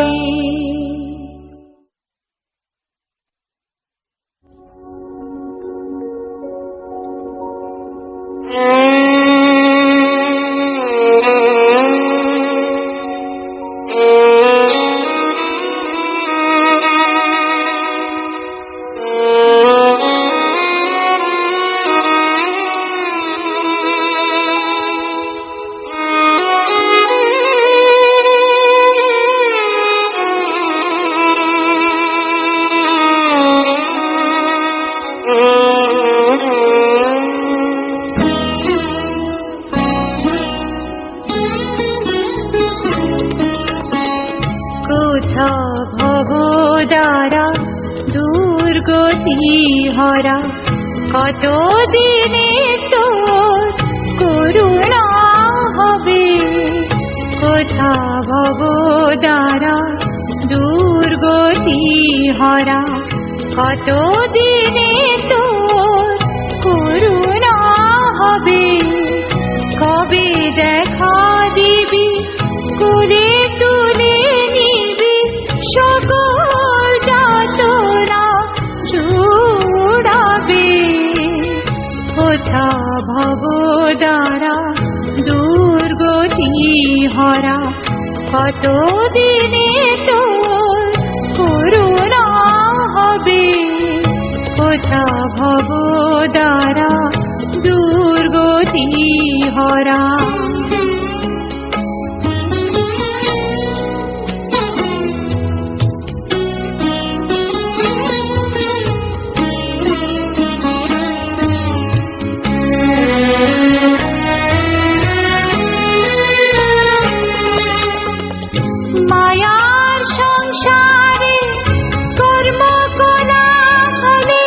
কোথা ভবদ্বারা দুর্গতি হরা কত দিনে তোর করুণা হবে কোথা ভবদ্বারা দুর্গতি হরা কত দিনে তোর করুণা হবে কবে দেখা দিবি করে তুলে নিবি সকল যাতনা জুড়াবে কোথা ভবদ্বারা দুর্গতি হরা কত দিনে তোর করুণা হবে কোথা ভবদ্বারা দুর্গতি হরা মায়ার সংসারে কর্ম কোলাহলে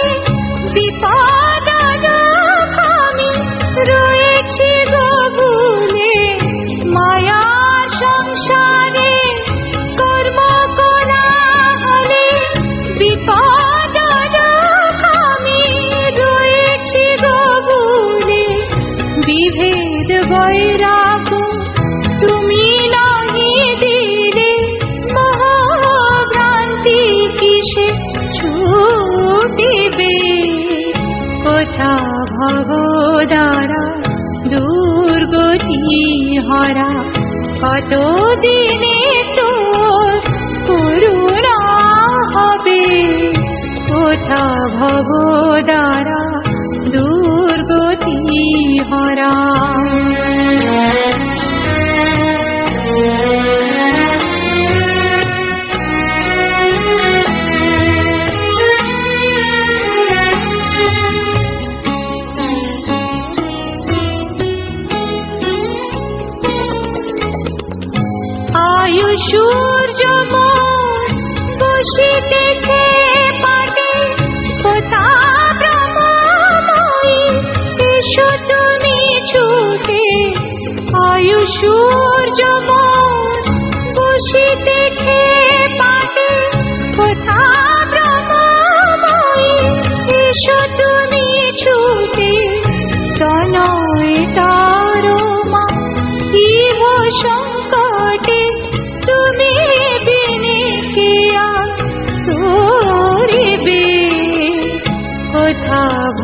বিপদ আমি রয়েছি গবুলে মায়ার সংসারে কর্ম কোলাহলে বিপদ আমি রয়েছি গবুলে বিভেদ বৈরাগ তুমি নাহি দিলে মহাভ্রান্তি কিসে ছুটিবে কোথা ভবদ্বারা দুর্গতি হরা কত দিনে তোর করুণা হবে কোথা ভবদ্বারা দুর্গতি হরা আয়ু সূর্য মোর বসিতেছে পাটে কোথা ব্রহ্মময়ী এসো তুমি ছুটে আয়ু সূর্য মোর বসিতেছে পাটে কোথা ব্রহ্মময়ী এসো তুমি ছুটে তনয়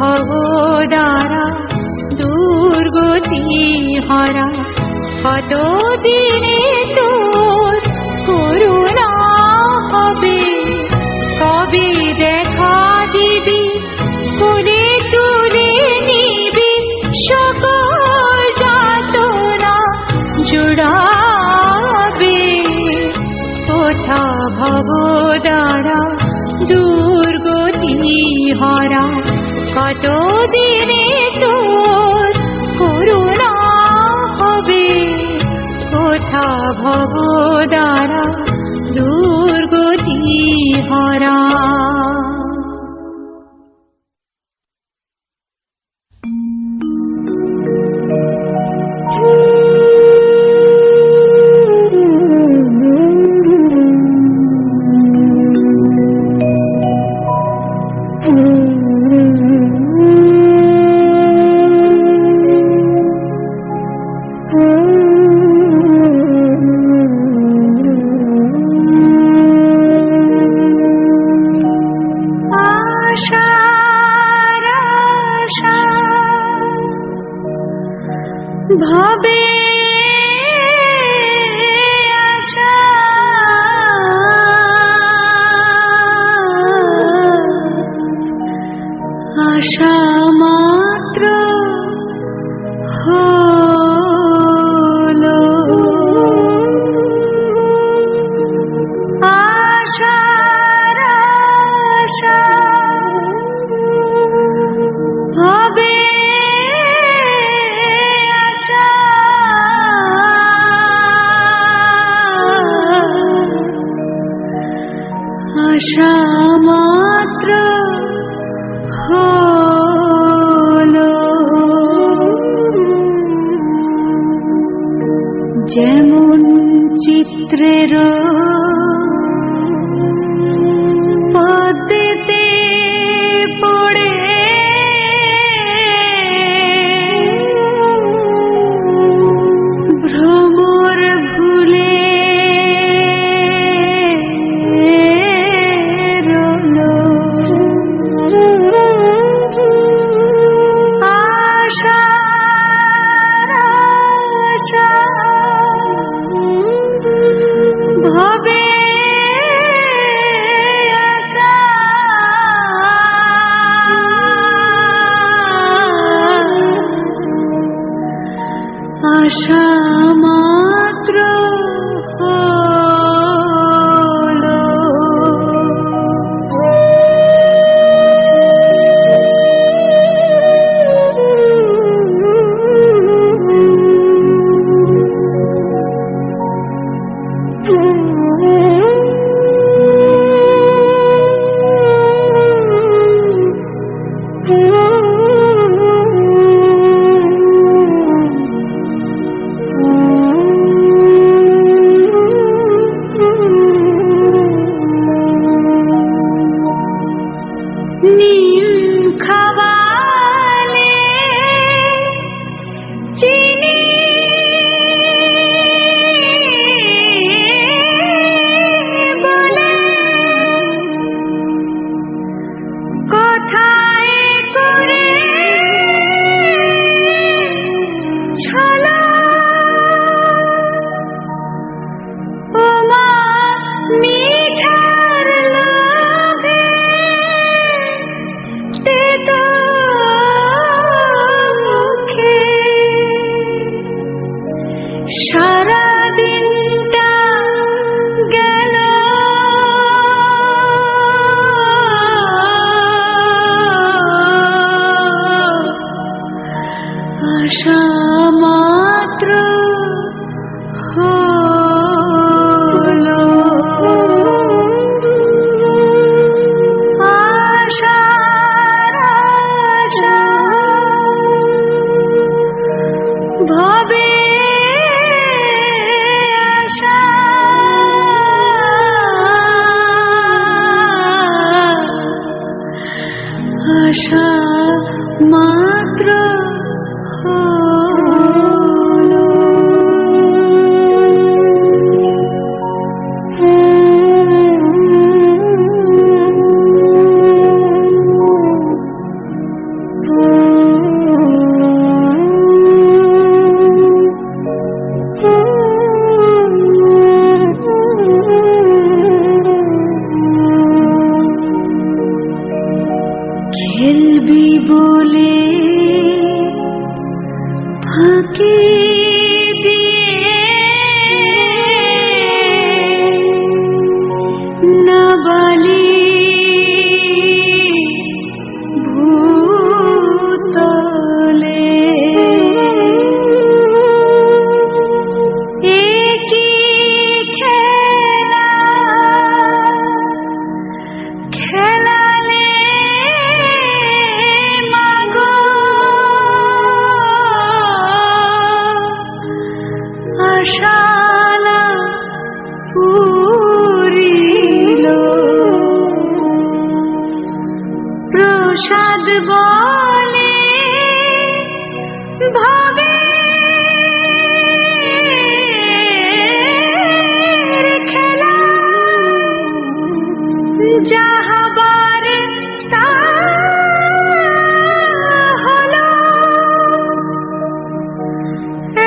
ভবদ্বারা দুর্গতি হারা কতদিনে তোর করুণা হবে কবে দেখা দিবি করে তুলে নিবি সকল যাতনা জুড়াবে কোথা ভবদ্বারা দুর্গতি হারা কতদিনে তোর করুণা হবে কোথা ভবদ্বারা দুর্গতি হারা ভাবে আশা আশা মাত্র হলো আশার আশা ভাবে আশা মাত্র হলো যেমন চিত্রের পদ্মেতে পড়ে ভ্রমর ভুলে ভাবে আশা আশা মাত্র হলো নীম খাওয়ালে চিনি বলে কোথায় করে ছলা ও মা মিঠার লোভে তেতো মুখে সারা দিনটা গেল আশা মাত্র হলো আশার আশা ভাবে আশা আশা মাত্র হলো আঁকি দিয়ে না বালি ভূতলে একই খেলা খেলালে মাগো আশানা পুরিল প্রসাদ বলে ভাবে খেলা যাহাবার তা হলো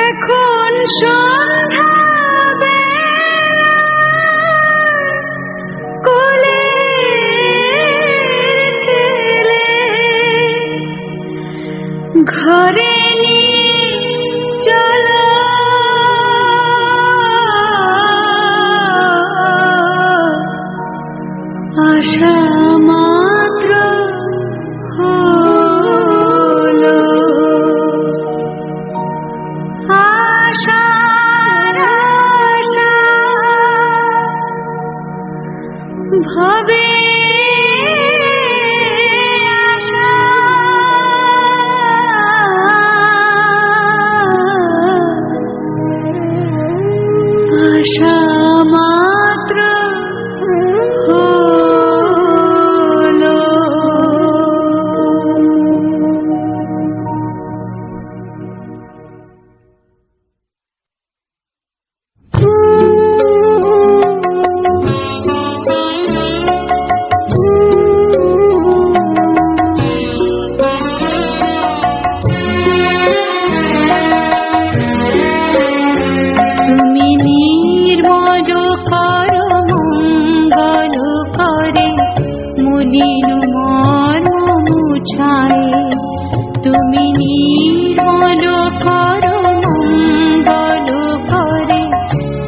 এখন সন্ধ্যা বেলা কোলের ছেলে ঘরে নিয়ে চলো আশা মাত্র হলো আশার আশা ভবে আশা আশা মাত্র হলো তুমি নির্মল করো মঙ্গল করে মলিন মর্ম মুছায় তুমি নির্মল করো মঙ্গল করে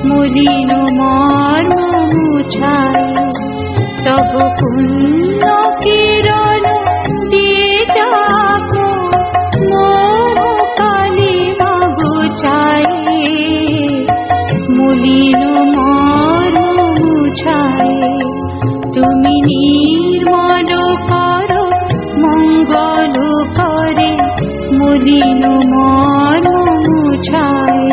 মলিন মর্ম মুছায় তব পুণ্য কিরণ দিয়ে যাব মোহ কালিমা বুঝায় মলিন মর্ম মুছায় তুমি নির্মল করো মঙ্গল করে মলিন মর্ম মুছায়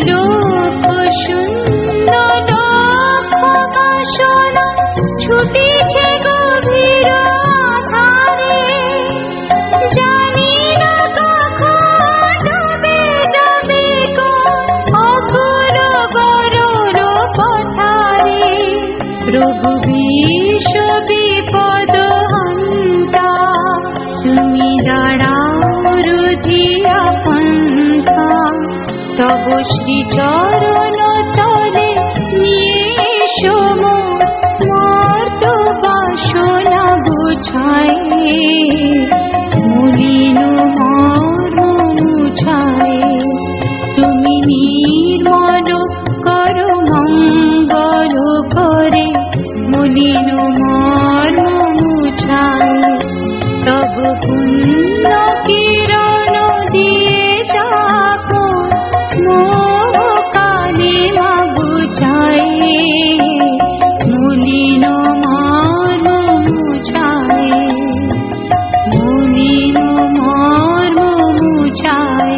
লোক শূন্য লক্ষ বাসনা ছুটিছে গভীর আধারে জানি না কখন ডুবে যাবে অঘোর গরুর পথারে প্রভু বিশ্ব বিপদ হন্তা তুমি দাঁড়াও রুধিয়া পন্থা তব শ্রী চরণ তলে নিয়ে মর্ত বাসনা বুঝায় মলিন মর্ম মুছায় তুমি নির্মল করো মঙ্গল করে মলিন মর্ম মুছায় তব পুণ্য কিরণ দিয়ে যাব মোহ কালিমা বুঝায় মলিন মর্ম মুছায় মলিন মর্ম মুছায়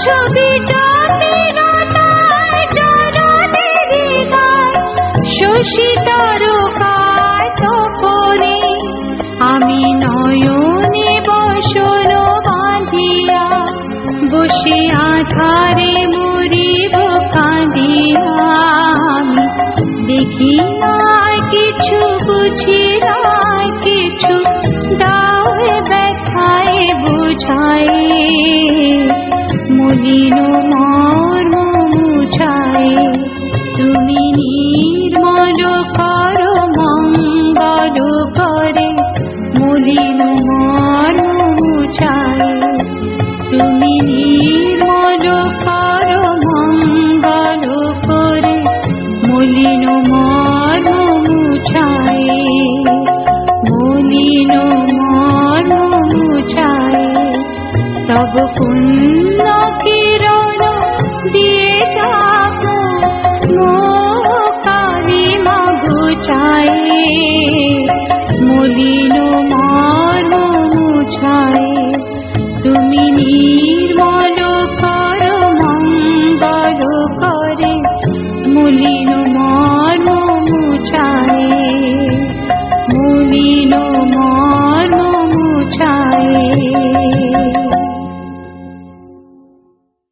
ছবিটা বিরতায় চরণের হৃদয় শশী তারকায় তপনে আমি নয়নে বসন বাঁধিয়া বসে আধারে মরিব কাঁদিয়া আমি দেখি নাই কিছু বুঝি নাই কিছু দাও ব্যথায় বুঝায় মলিন মর্ম মুছায় তুমি নির্মল কর মঙ্গল করে মলিন মর্ম মুছায় তুমি নির্মল কর মঙ্গল করে মলিন মর্ম মুছায় মলিন মর্ম মুছায় তব পুণ্য কিরণ দিয়ে যাব কালিমা বুঝায় মলিন